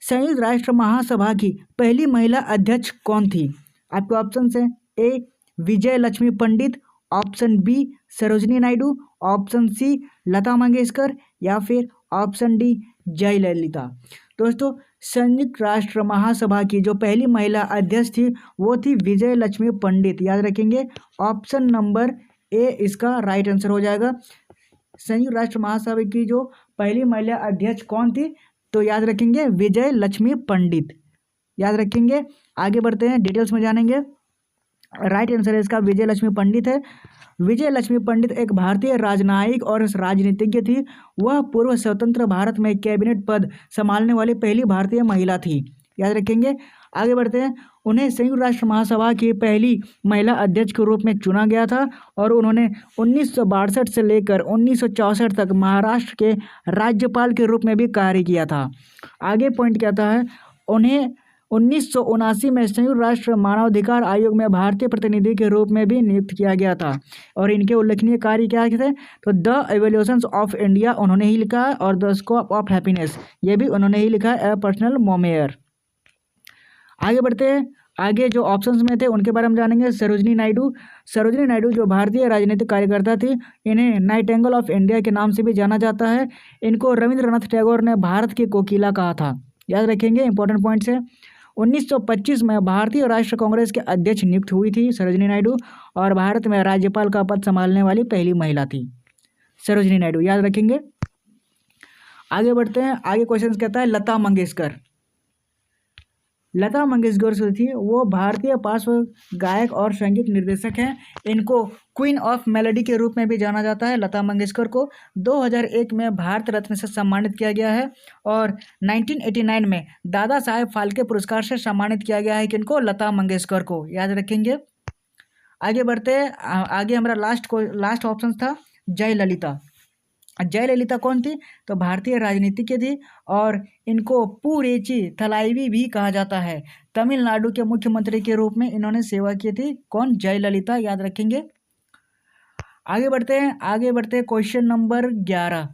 संयुक्त राष्ट्र महासभा की पहली महिला अध्यक्ष कौन थी। आपके ऑप्शन है A Vijaya Lakshmi Pandit, option B Sarojini Naidu, option C Lata Mangeshkar, या फिर ऑप्शन डी जयललिता। दोस्तों संयुक्त राष्ट्र महासभा की जो पहली महिला अध्यक्ष थी वो थी विजय लक्ष्मी पंडित, याद रखेंगे। ऑप्शन नंबर ए इसका राइट आंसर हो जाएगा। संयुक्त राष्ट्र महासभा की जो पहली महिला अध्यक्ष कौन थी, तो याद रखेंगे विजय लक्ष्मी पंडित, याद रखेंगे। आगे बढ़ते हैं, डिटेल्स में जानेंगे। राइट आंसर है इसका विजय लक्ष्मी पंडित है। विजय लक्ष्मी पंडित एक भारतीय राजनयिक और राजनीतिज्ञ थी। वह पूर्व स्वतंत्र भारत में कैबिनेट पद संभालने वाली पहली भारतीय महिला थी, याद रखेंगे। आगे बढ़ते हैं, उन्हें संयुक्त राष्ट्र महासभा की पहली महिला अध्यक्ष के रूप में चुना गया था और उन्होंने 1962 से लेकर 1964 तक महाराष्ट्र के राज्यपाल के रूप में भी कार्य किया था। आगे पॉइंट कहता है, उन्हें 1979 में संयुक्त राष्ट्र मानवाधिकार आयोग में भारतीय प्रतिनिधि के रूप में भी नियुक्त किया गया था। और इनके उल्लेखनीय कार्य क्या थे, तो द एवोल्यूशंस ऑफ इंडिया उन्होंने ही लिखा है, और द स्कोप ऑफ हैप्पीनेस ये भी उन्होंने ही लिखा है, ए पर्सनल मोमेयर। आगे बढ़ते हैं, आगे जो ऑप्शंस में थे उनके बारे में जानेंगे। सरोजिनी नायडू, सरोजिनी नायडू जो भारतीय राजनीतिक कार्यकर्ता थी, इन्हें नाइटिंगेल ऑफ इंडिया के नाम से भी जाना जाता है। इनको रविंद्रनाथ टैगोर ने भारत की कोकिला कहा था, याद रखेंगे, इंपॉर्टेंट पॉइंट्स है। 1925 में भारतीय राष्ट्र कांग्रेस के अध्यक्ष नियुक्त हुई थी सरोजिनी नायडू, और भारत में राज्यपाल का पद संभालने वाली पहली महिला थी सरोजिनी नायडू, याद रखेंगे। आगे बढ़ते हैं, आगे क्वेश्चन कहता है लता मंगेशकर। लता मंगेशकर जो थी वो भारतीय पार्श्व गायक और संगीत निर्देशक हैं। इनको क्वीन ऑफ मेलोडी के रूप में भी जाना जाता है। लता मंगेशकर को 2001 में भारत रत्न से सम्मानित किया गया है, और 1989 में दादा साहेब फाल्के पुरस्कार से सम्मानित किया गया है किनको, लता मंगेशकर को, याद रखेंगे। आगे बढ़ते हैं, आगे हमारा लास्ट ऑप्शन था जयललिता। जयललिता कौन थी, तो भारतीय राजनीतिज्ञ थी, और इनको पुरेची थलाइवी भी कहा जाता है। तमिलनाडु के मुख्यमंत्री के रूप में इन्होंने सेवा की थी, कौन, जयललिता, याद रखेंगे। आगे बढ़ते हैं क्वेश्चन नंबर 11,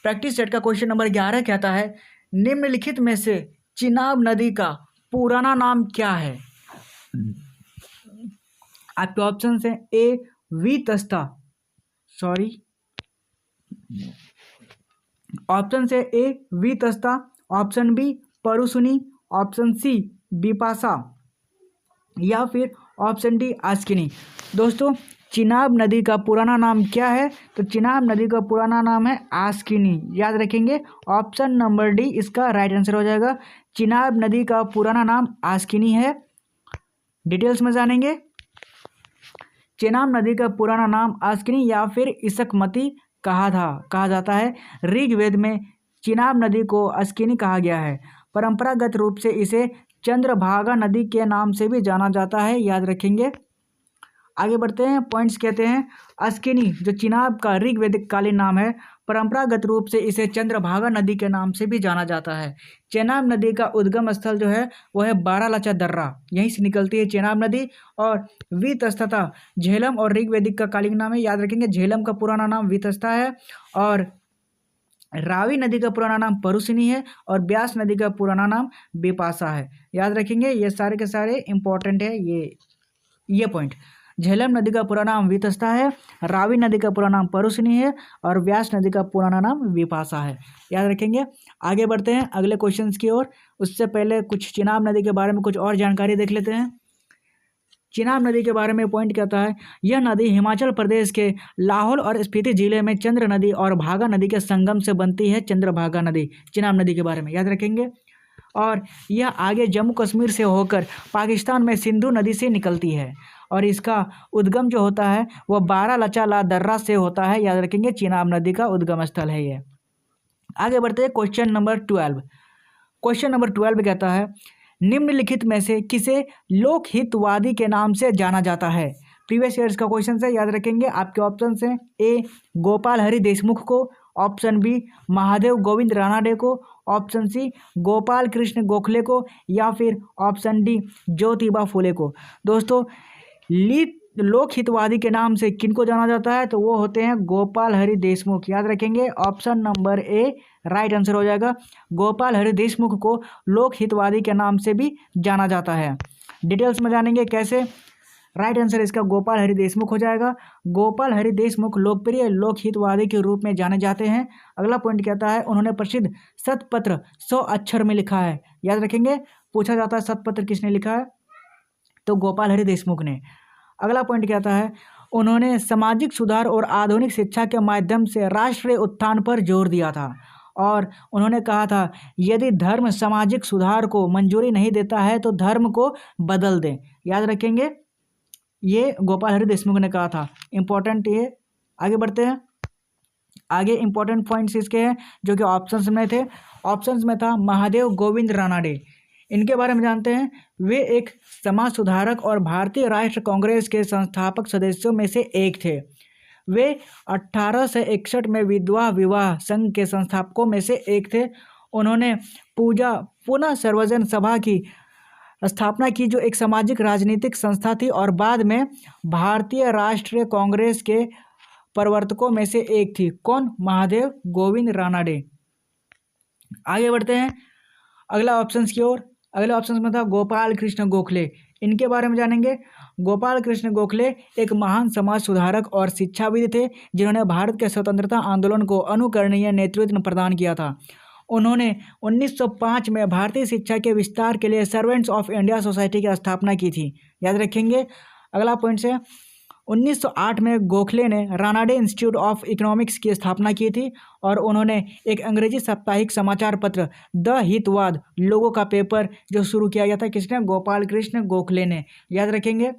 प्रैक्टिस सेट का क्वेश्चन नंबर 11 कहता है, निम्नलिखित में से चिनाब नदी का पुराना नाम क्या है। आपके ऑप्शन है ए वीतस्ता, ऑप्शन से a Vitasta, option b Parushni, option c Bipasha, या फिर ऑप्शन डी आस्किनी। दोस्तों चिनाब नदी का पुराना नाम क्या है, तो चिनाब नदी का पुराना नाम है आस्किनी, याद रखेंगे। ऑप्शन नंबर डी इसका राइट आंसर हो जाएगा। चिनाब नदी का पुराना नाम आस्किनी है। डिटेल्स में जानेंगे। चिनाब नदी का पुराना नाम आस्किनी या फिर इसकमती कहा जाता है। ऋग्वेद में चिनाब नदी को अस्किनी कहा गया है। परंपरागत रूप से इसे चंद्रभागा नदी के नाम से भी जाना जाता है, याद रखेंगे। आगे बढ़ते हैं, पॉइंट्स कहते हैं, अस्किनी जो चिनाब का ऋग्वेदिक कालीन नाम है, परंपरागत रूप से इसे चंद्रभागा नदी के नाम से भी जाना जाता है। चिनाब नदी का उद्गम स्थल जो है वो है बारालाचा दर्रा, यहीं से निकलती है चिनाब नदी। और वीतस्ता झेलम और ऋग्वेदिक का कालीन नाम है, याद रखेंगे। झेलम का पुराना नाम वीतस्ता है, और रावी नदी का पुराना नाम परुसिनी है, और ब्यास नदी का पुराना नाम बिपाशा है, याद रखेंगे। ये सारे के सारे इंपॉर्टेंट है ये पॉइंट। झेलम नदी का पूरा नाम वीतस्ता है, रावी नदी का पूरा नाम परुसिनी है, और व्यास नदी का पुराना नाम विपाशा है, याद रखेंगे। आगे बढ़ते हैं अगले क्वेश्चंस की ओर। उससे पहले कुछ चिनाब नदी के बारे में कुछ और जानकारी देख लेते हैं। चिनाब नदी के बारे में पॉइंट कहता है, यह नदी हिमाचल प्रदेश के लाहौल और स्पीति जिले में चंद्र नदी और भागा नदी के संगम से बनती है। चंद्रभागा नदी चिनाब नदी के बारे में याद रखेंगे। और यह आगे जम्मू कश्मीर से होकर पाकिस्तान में सिंधु नदी से निकलती है, और इसका उद्गम जो होता है वह बारालाचा दर्रा से होता है, याद रखेंगे। चिनाब नदी का उद्गम स्थल है ये। आगे बढ़ते हैं क्वेश्चन नंबर 12। क्वेश्चन नंबर 12 कहता है, निम्नलिखित में से किसे लोकहितवादी के नाम से जाना जाता है। प्रीवियस ईयर्स का क्वेश्चन है, याद रखेंगे। आपके ऑप्शन हैं, ए गोपाल हरि देशमुख को, ऑप्शन बी महादेव गोविंद रानाडे को, ऑप्शन सी गोपाल कृष्ण गोखले को, या फिर ऑप्शन डी ज्योतिबा फुले को। दोस्तों लोकहितवादी के नाम से किनको जाना जाता है, तो वो होते हैं गोपाल हरि देशमुख, याद रखेंगे। Option number A right answer हो जाएगा। गोपाल हरि देशमुख को लोकहितवादी के नाम से भी जाना जाता है। डिटेल्स में जानेंगे कैसे। राइट आंसर इसका गोपाल हरि देशमुख हो जाएगा। गोपाल हरि देशमुख लोकप्रिय लोकहितवादी के रूप में जाने जाते हैं। अगला पॉइंट कहता है उन्होंने प्रसिद्ध शतपत्र 100 अक्षर में लिखा है। याद रखेंगे, पूछा जाता है शतपत्र किसने लिखा है, तो गोपाल हरि देशमुख ने। अगला पॉइंट कहता है उन्होंने सामाजिक सुधार और आधुनिक शिक्षा के माध्यम से राष्ट्रीय उत्थान पर जोर दिया था, और उन्होंने कहा था यदि धर्म सामाजिक सुधार को मंजूरी नहीं देता है तो धर्म को बदल दें। याद रखेंगे, ये गोपाल हरि देशमुख ने कहा था। इंपॉर्टेंट ये। आगे बढ़ते हैं। आगे इंपॉर्टेंट पॉइंट्स इसके हैं जो कि ऑप्शंस में थे। ऑप्शंस में था महादेव गोविंद रानाडे, इनके बारे में जानते हैं। वे एक समाज सुधारक और भारतीय राष्ट्र कांग्रेस के संस्थापक सदस्यों में से एक थे। वे 1861 में विधवा विवाह संघ के संस्थापकों में से एक थे। उन्होंने पुनः सर्वजन सभा की स्थापना की जो एक सामाजिक राजनीतिक संस्था थी, और बाद में भारतीय राष्ट्रीय कांग्रेस के प्रवर्तकों में से एक थी। कौन? महादेव गोविंद रानाडे। आगे बढ़ते हैं अगला ऑप्शंस की ओर। अगले ऑप्शंस में था गोपाल कृष्ण गोखले, इनके बारे में जानेंगे। गोपाल कृष्ण गोखले एक महान समाज सुधारक और शिक्षाविद थे जिन्होंने भारत के स्वतंत्रता आंदोलन को अनुकरणीय नेतृत्व प्रदान किया था। उन्होंने 1905 में भारतीय शिक्षा के विस्तार के लिए सर्वेंट्स ऑफ इंडिया सोसाइटी की स्थापना की थी। याद रखेंगे। अगला पॉइंट से 1908 में गोखले ने रानाडे इंस्टीट्यूट ऑफ इकोनॉमिक्स की स्थापना की थी, और उन्होंने एक अंग्रेजी साप्ताहिक समाचार पत्र द हितवाद लोगों का पेपर जो शुरू किया गया था, किसने? गोपाल कृष्ण गोखले ने। याद रखेंगे।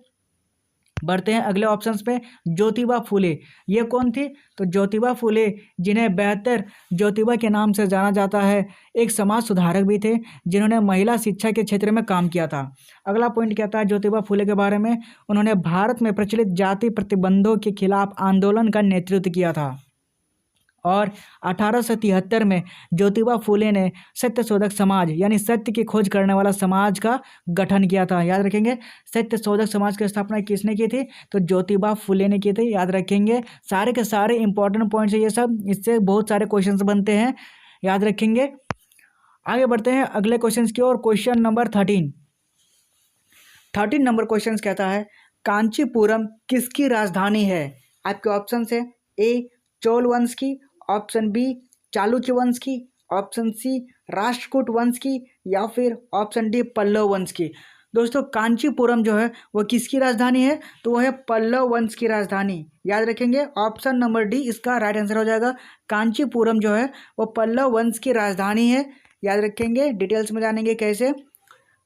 बढ़ते हैं अगले ऑप्शंस पे। ज्योतिबा फुले, ये कौन थी? तो ज्योतिबा फुले, जिन्हें बेहतर ज्योतिबा के नाम से जाना जाता है, एक समाज सुधारक भी थे जिन्होंने महिला शिक्षा के क्षेत्र में काम किया था। अगला पॉइंट कहता है ज्योतिबा फुले के बारे में, उन्होंने भारत में प्रचलित जाति प्रतिबंधों के खिलाफ आंदोलन का नेतृत्व किया था, और 1873 में ज्योतिबा फुले ने सत्यशोधक समाज यानी सत्य की खोज करने वाला समाज का गठन किया था। याद रखेंगे, सत्यशोधक समाज की स्थापना किसने की थी? तो ज्योतिबा फुले ने की थी। याद रखेंगे, सारे के सारे इंपॉर्टेंट पॉइंट्स है ये सब, इससे बहुत सारे क्वेश्चंस बनते हैं, याद रखेंगे। आगे बढ़ते हैं अगले क्वेश्चन की ओर। क्वेश्चन नंबर 13 नंबर क्वेश्चन कहता है कांचीपुरम किसकी राजधानी है? आपके ऑप्शन है ए चोल वंश की, ऑप्शन बी चालुक्य वंश की, ऑप्शन सी राष्ट्रकूट वंश की, या फिर ऑप्शन डी पल्लव वंश की। दोस्तों कांचीपुरम जो है वो किसकी राजधानी है? तो वो है पल्लव वंश की राजधानी। याद रखेंगे, ऑप्शन नंबर डी इसका राइट आंसर हो जाएगा। कांचीपुरम जो है वो पल्लव वंश की राजधानी है। याद रखेंगे, डिटेल्स में जानेंगे कैसे।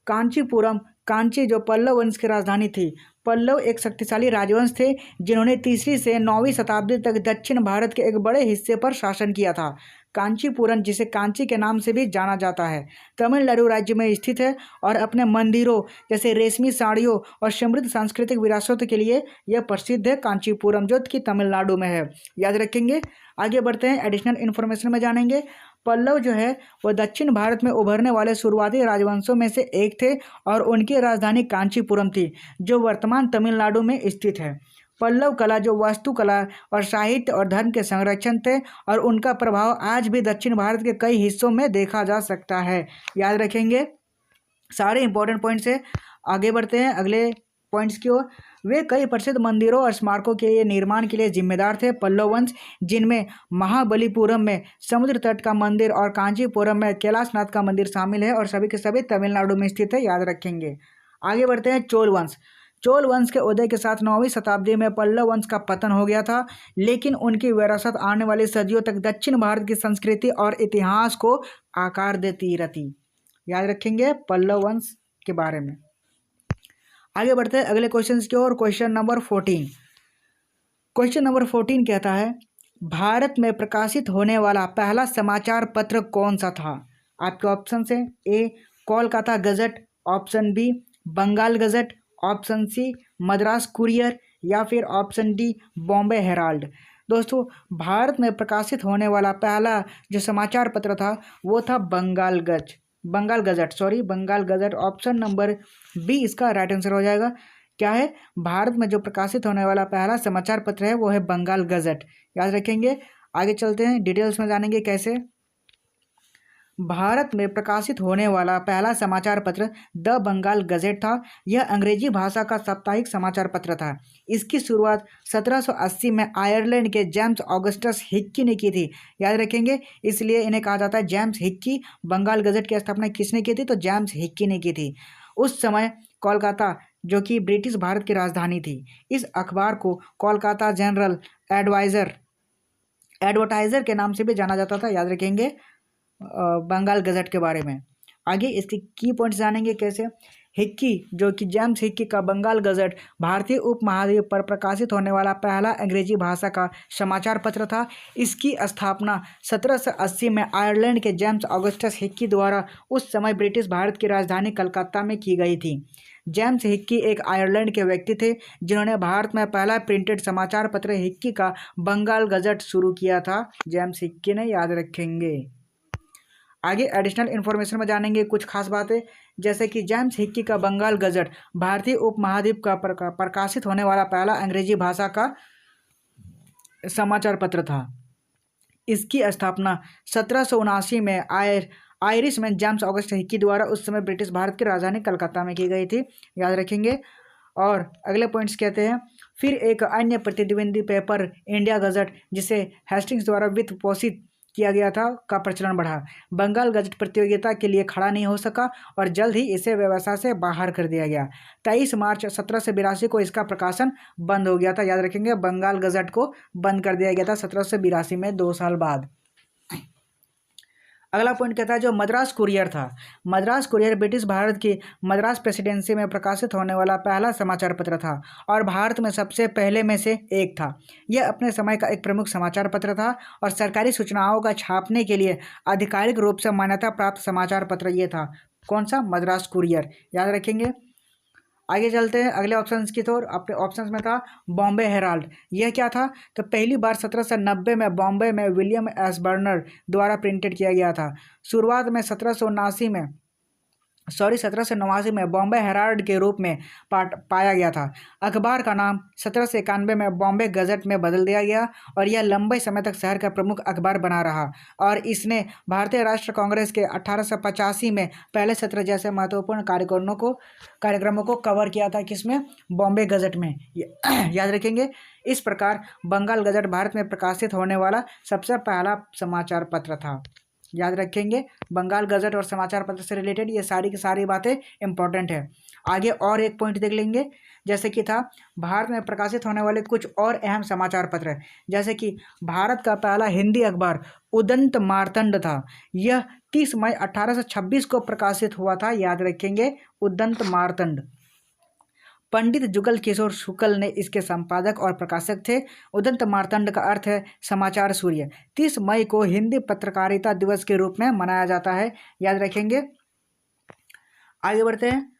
कांचीपुरम, कांची जो पल्लव वंश की राजधानी थी। पल्लव एक शक्तिशाली राजवंश थे जिन्होंने 3वीं से 9वीं शताब्दी तक दक्षिण भारत के एक बड़े हिस्से पर शासन किया था। कांचीपुरम, जिसे कांची के नाम से भी जाना जाता है, तमिलनाडु राज्य में स्थित है और अपने मंदिरों जैसे रेशमी साड़ियों और समृद्ध सांस्कृतिक विरासत के लिए यह प्रसिद्ध है। कांचीपुरम जो कि तमिलनाडु में है। याद रखेंगे। आगे बढ़ते हैं, एडिशनल इन्फॉर्मेशन में जानेंगे। पल्लव जो है वह दक्षिण भारत में उभरने वाले शुरुआती राजवंशों में से एक थे और उनकी राजधानी कांचीपुरम थी जो वर्तमान तमिलनाडु में स्थित है। पल्लव कला जो वास्तुकला और साहित्य और धर्म के संरक्षण थे, और उनका प्रभाव आज भी दक्षिण भारत के कई हिस्सों में देखा जा सकता है। याद रखेंगे, सारे इंपॉर्टेंट पॉइंट्स है। आगे बढ़ते हैं अगले पॉइंट्स की ओर। वे कई प्रसिद्ध मंदिरों और स्मारकों के लिए निर्माण के लिए जिम्मेदार थे पल्लव वंश, जिनमें महाबलीपुरम में समुद्र तट का मंदिर और कांचीपुरम में कैलाशनाथ का मंदिर शामिल है, और सभी के सभी तमिलनाडु में स्थित है। याद रखेंगे। आगे बढ़ते हैं चोल वंश। चोल वंश के उदय के साथ 9वीं शताब्दी में पल्लव वंश का पतन हो गया था, लेकिन उनकी विरासत आने वाली सदियों तक दक्षिण भारत की संस्कृति और इतिहास को आकार देती रहती। याद रखेंगे पल्लव वंश के बारे में। आगे बढ़ते हैं अगले क्वेश्चन की ओर। Question number 14। क्वेश्चन नंबर 14 कहता है भारत में प्रकाशित होने वाला पहला समाचार पत्र कौन सा था? आपके ऑप्शन है A Kolkata gazette, option B Bengal gazette, option C Madras courier, या फिर ऑप्शन डी बॉम्बे हेराल्ड। दोस्तों भारत में प्रकाशित होने वाला पहला जो समाचार पत्र था वो था Bengal gazette. Option number B इसका राइट आंसर हो जाएगा। क्या है? भारत में जो प्रकाशित होने वाला पहला समाचार पत्र है वो है बंगाल गजट। याद रखेंगे। आगे चलते हैं, डिटेल्स में जानेंगे कैसे। भारत में प्रकाशित होने वाला पहला समाचार पत्र द बंगाल गजेट था। यह अंग्रेजी भाषा का साप्ताहिक समाचार पत्र था। इसकी शुरुआत 1780 में आयरलैंड के जेम्स ऑगस्टस हिक्की ने की थी। याद रखेंगे, इसलिए इन्हें कहा जाता है जेम्स हिक्की। बंगाल गजेट की स्थापना किसने की थी? तो जेम्स हिक्की ने की थी। उस समय कोलकाता, जो कि ब्रिटिश भारत की राजधानी थी, इस अखबार को कोलकाता जनरल एडवर्टाइजर के नाम से भी जाना जाता था। याद रखेंगे बंगाल गजट के बारे में। आगे इसके की पॉइंट्स जानेंगे कैसे। हिक्की, जो कि जेम्स हिक्की का बंगाल गजट भारतीय उपमहाद्वीप पर प्रकाशित होने वाला पहला अंग्रेजी भाषा का समाचार पत्र था। इसकी स्थापना 1780 में आयरलैंड के जेम्स ऑगस्टस हिक्की द्वारा उस समय ब्रिटिश भारत की राजधानी कलकत्ता में की गई थी। जेम्स हिक्की एक आयरलैंड के व्यक्ति थे जिन्होंने भारत में पहला प्रिंटेड समाचार पत्र हिक्की का बंगाल गजट शुरू किया था। जेम्स हिक्की ने, याद रखेंगे। आगे एडिशनल इन्फॉर्मेशन में जानेंगे कुछ खास बातें, जैसे कि जेम्स हिक्की का बंगाल गजट भारतीय उपमहाद्वीप का प्रकाशित होने वाला पहला अंग्रेजी भाषा का समाचार पत्र था। इसकी स्थापना 1779 में आयरिशमैन जेम्स ऑगस्ट हिक्की द्वारा उस समय ब्रिटिश भारत की राजधानी कलकत्ता में की गई थी। याद रखेंगे। और अगले पॉइंट्स कहते हैं, फिर एक अन्य प्रतिद्वंदी पेपर इंडिया गजट, जिसे हेस्टिंग्स द्वारा वित्त पोषित किया गया था, का प्रचलन बढ़ा। बंगाल गजट प्रतियोगिता के लिए खड़ा नहीं हो सका और जल्द ही इसे व्यवसाय से बाहर कर दिया गया। 23 मार्च 1782 को इसका प्रकाशन बंद हो गया था। याद रखेंगे, बंगाल गजट को बंद कर दिया गया था 1782 में, 2 साल बाद। अगला पॉइंट कहता है जो मद्रास कुरियर था। मद्रास कुरियर ब्रिटिश भारत की मद्रास प्रेसिडेंसी में प्रकाशित होने वाला पहला समाचार पत्र था और भारत में सबसे पहले में से एक था। यह अपने समय का एक प्रमुख समाचार पत्र था और सरकारी सूचनाओं का छापने के लिए आधिकारिक रूप से मान्यता प्राप्त समाचार पत्र ये था। कौन सा? मद्रास कुरियर। याद रखेंगे। आगे चलते हैं अगले ऑप्शंस की ओर। अपने ऑप्शंस में था बॉम्बे हेराल्ड। यह क्या था? तो पहली बार 1790 में बॉम्बे में विलियम एस बर्नर द्वारा प्रिंटेड किया गया था। शुरुआत में 1789 में बॉम्बे हेराल्ड के रूप में पाया गया था। अखबार का नाम 1791 में बॉम्बे गजट में बदल दिया गया और यह लंबे समय तक शहर का प्रमुख अखबार बना रहा और इसने भारतीय राष्ट्रीय कांग्रेस के 1885 में पहले सत्र जैसे महत्वपूर्ण कार्यक्रमों को कवर किया था। किसमें? बॉम्बे गजट में। याद रखेंगे। इस प्रकार बंगाल गजट भारत में प्रकाशित होने वाला सबसे पहला समाचार पत्र था। याद रखेंगे, बंगाल गजट और समाचार पत्र से रिलेटेड ये सारी की सारी बातें इंपॉर्टेंट है। आगे और एक पॉइंट देख लेंगे, जैसे कि था भारत में प्रकाशित होने वाले कुछ और अहम समाचार पत्र, जैसे कि भारत का पहला हिंदी अखबार उदंत मार्तंड था। यह 30 मई 1826 को प्रकाशित हुआ था। याद रखेंगे, उदंत मार्तंड। पंडित जुगल किशोर शुक्ल ने इसके संपादक और प्रकाशक थे। उदंत मार्तंड का अर्थ है समाचार सूर्य। 30 मई को हिंदी पत्रकारिता दिवस के रूप में मनाया जाता है। याद रखेंगे। आगे बढ़ते हैं।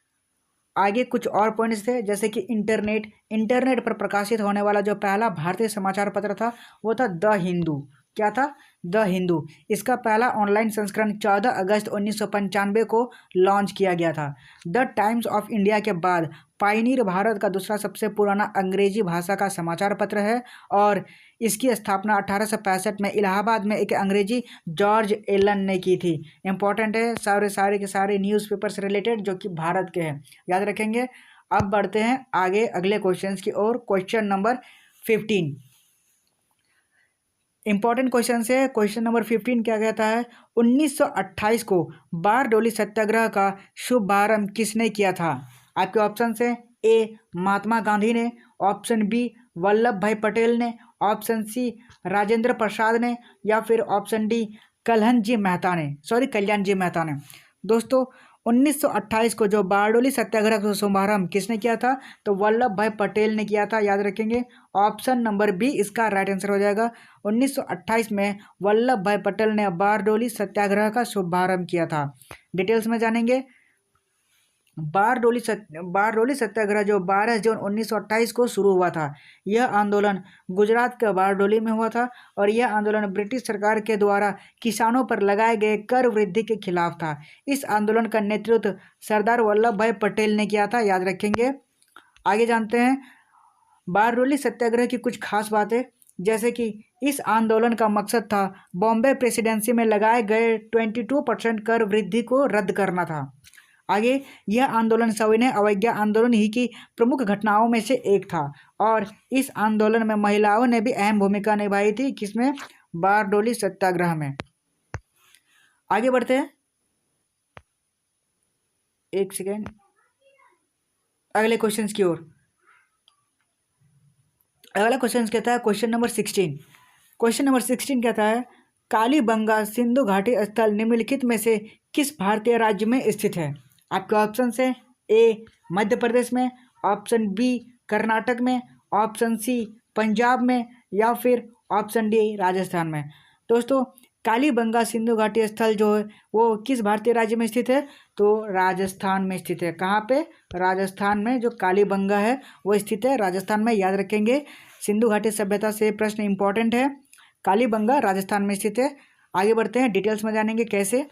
आगे कुछ और पॉइंट्स थे, जैसे कि इंटरनेट पर प्रकाशित होने वाला जो पहला भारतीय समाचार पत्र था वो था द हिंदू। क्या था? द हिंदू। इसका पहला ऑनलाइन संस्करण 14 अगस्त 1995 को लॉन्च किया गया था। द टाइम्स ऑफ इंडिया के बाद पायनियर भारत का दूसरा सबसे पुराना अंग्रेजी भाषा का समाचार पत्र है और इसकी स्थापना 1865 में इलाहाबाद में एक अंग्रेजी जॉर्ज एलन ने की थी। इंपॉर्टेंट है, सारे के सारे न्यूज़पेपर से रिलेटेड जो कि भारत के हैं। याद रखेंगे। अब बढ़ते हैं आगे अगले क्वेश्चन की ओर। क्वेश्चन नंबर 15 इंपॉर्टेंट क्वेश्चन है। क्वेश्चन नंबर 15 क्या कहता है? 1928 को बारडोली सत्याग्रह का शुभारंभ किसने किया था? आपके ऑप्शन है ए महात्मा गांधी ने, ऑप्शन बी वल्लभ भाई पटेल ने, ऑप्शन सी राजेंद्र प्रसाद ने, या फिर ऑप्शन डी कल्याण जी मेहता ने। दोस्तों 1928 को जो बारडोली सत्याग्रह का शुभारंभ किसने किया था? तो वल्लभ भाई पटेल ने किया था। याद रखेंगे। ऑप्शन नंबर बी इसका राइट आंसर हो जाएगा। 1928 में वल्लभ भाई पटेल ने बारडोली सत्याग्रह का शुभारंभ किया था। डिटेल्स में जानेंगे। बारडोली सत्याग्रह जो 12 जून 1928 को शुरू हुआ था। यह आंदोलन गुजरात के बारडोली में हुआ था और यह आंदोलन ब्रिटिश सरकार के द्वारा किसानों पर लगाए गए कर वृद्धि के खिलाफ था। इस आंदोलन का नेतृत्व सरदार वल्लभ भाई पटेल ने किया था। याद रखेंगे। आगे जानते हैं बारडोली सत्याग्रह की कुछ खास बातें, जैसे कि इस आंदोलन का मकसद था बॉम्बे प्रेसिडेंसी में लगाए गए 22% कर वृद्धि को रद्द करना था। आगे, यह आंदोलन सविनय अवज्ञा आंदोलन ही की प्रमुख घटनाओं में से एक था और इस आंदोलन में महिलाओं ने भी अहम भूमिका निभाई थी। किसमें? बारडोली सत्याग्रह में। आगे बढ़ते हैं, एक सेकेंड, अगले क्वेश्चन की ओर। अगला क्वेश्चन कहता है क्वेश्चन नंबर 16। क्वेश्चन नंबर 16 कहता है कालीबंगा सिंधु घाटी स्थल निम्नलिखित में से किस भारतीय राज्य में स्थित है? आपके ऑप्शन है ए मध्य प्रदेश में, ऑप्शन बी कर्नाटक में, ऑप्शन सी पंजाब में, या फिर ऑप्शन डी राजस्थान में। दोस्तों, कालीबंगा सिंधु घाटी स्थल जो है वो किस भारतीय राज्य में स्थित है? तो राजस्थान में स्थित है। कहाँ पे? राजस्थान में जो कालीबंगा है वो स्थित है, राजस्थान में। याद रखेंगे, सिंधु घाटी सभ्यता से प्रश्न इंपॉर्टेंट है। कालीबंगा राजस्थान में स्थित है। आगे बढ़ते हैं, डिटेल्स में जानेंगे कैसे।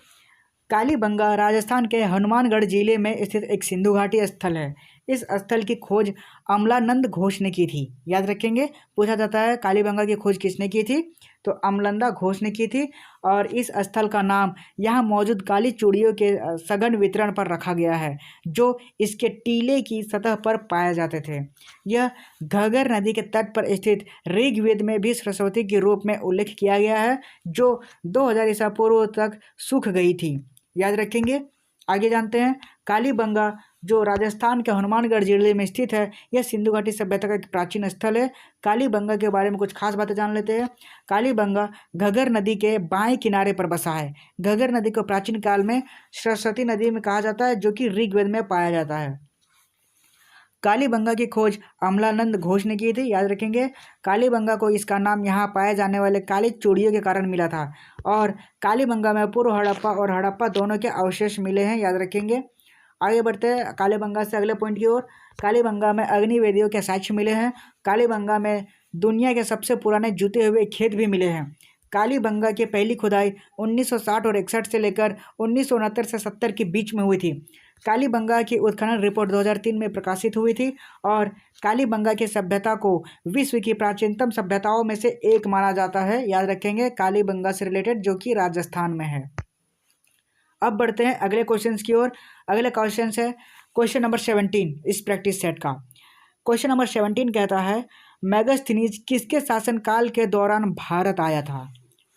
कालीबंगा राजस्थान के हनुमानगढ़ जिले में स्थित एक सिंधु घाटी स्थल है। इस स्थल की खोज अमलानंद घोष ने की थी। याद रखेंगे, पूछा जाता है कालीबंगा की खोज किसने की थी? तो अमलंदा घोष ने की थी। और इस स्थल का नाम यहाँ मौजूद काली चूड़ियों के सघन वितरण पर रखा गया है जो इसके टीले की सतह पर पाए जाते थे। यह घग्गर नदी के तट पर स्थित ऋग्वेद में भी सरस्वती के रूप में उल्लेख किया गया है जो 2000 ईसा पूर्व तक सूख गई थी। याद रखेंगे। आगे जानते हैं, कालीबंगा जो राजस्थान के हनुमानगढ़ जिले में स्थित है, यह सिंधु घाटी सभ्यता का एक प्राचीन स्थल है। कालीबंगा के बारे में कुछ खास बातें जान लेते हैं। कालीबंगा घग्गर नदी के बाएं किनारे पर बसा है। घग्गर नदी को प्राचीन काल में सरस्वती नदी में कहा जाता है जो कि ऋग्वेद में पाया जाता है। कालीबंगा की खोज अमलानंद घोष ने की थी। याद रखेंगे, कालीबंगा को इसका नाम यहाँ पाए जाने वाले काली चूड़ियों के कारण मिला था। और कालीबंगा में पूर्व हड़प्पा और हड़प्पा दोनों के अवशेष मिले हैं। याद रखेंगे। आगे बढ़ते हैं कालीबंगा से अगले पॉइंट की ओर। कालीबंगा में अग्निवेदियों के साक्ष्य मिले हैं। कालीबंगा में दुनिया के सबसे पुराने जुते हुए खेत भी मिले हैं। कालीबंगा की पहली खुदाई 1960 और 61 से लेकर 1969 से 70 के बीच में हुई थी। कालीबंगा की उत्खनन रिपोर्ट 2003 में प्रकाशित हुई थी और कालीबंगा की सभ्यता को विश्व की प्राचीनतम सभ्यताओं में से एक माना जाता है। याद रखेंगे, कालीबंगा से रिलेटेड, जो कि राजस्थान में है। अब बढ़ते हैं अगले क्वेश्चन की ओर। अगले क्वेश्चन है क्वेश्चन नंबर 17 इस प्रैक्टिस सेट का। क्वेश्चन नंबर 17 कहता है मेगास्थनीज किसके शासनकाल के दौरान भारत आया था?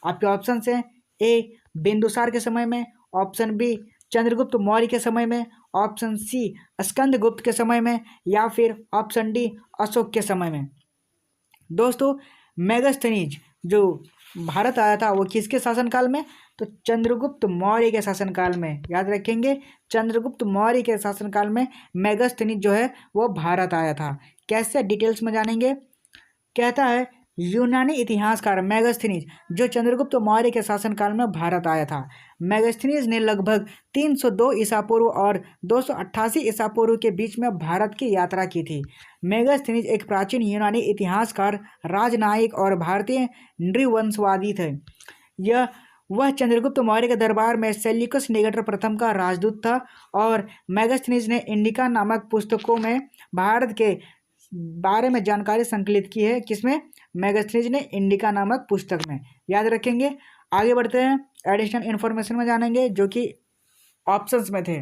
आपके ऑप्शन हैं ए बिंदुसार के समय में, ऑप्शन बी चंद्रगुप्त मौर्य के समय में, ऑप्शन सी स्कंदगुप्त के समय में, या फिर ऑप्शन डी अशोक के समय में। दोस्तों, मेगास्थनीज जो भारत आया था वो किसके शासनकाल में? तो चंद्रगुप्त मौर्य के शासनकाल में। याद रखेंगे, चंद्रगुप्त मौर्य के शासनकाल में मेगास्थनीज जो है वो भारत आया था। कैसे? डिटेल्स में जानेंगे। कहता है यूनानी इतिहासकार मेगास्थनीज जो चंद्रगुप्त मौर्य के शासनकाल में भारत आया था। मेगास्थनीज ने लगभग 302 ईसा पूर्व और 288 ईसा पूर्व के बीच में भारत की यात्रा की थी। मेगास्थनीज एक प्राचीन यूनानी इतिहासकार, राजनयिक और भारतीय नृवंशवादी थे। वह चंद्रगुप्त मौर्य के दरबार में सेल्यूकस निकेटर प्रथम का राजदूत था और मेगास्थनीज ने इंडिका नामक पुस्तकों में भारत के बारे में जानकारी संकलित की है। किसमें? मेगास्थनीज ने इंडिका नामक पुस्तक में। याद रखेंगे। आगे बढ़ते हैं, एडिशनल इन्फॉर्मेशन में जानेंगे जो कि ऑप्शंस में थे।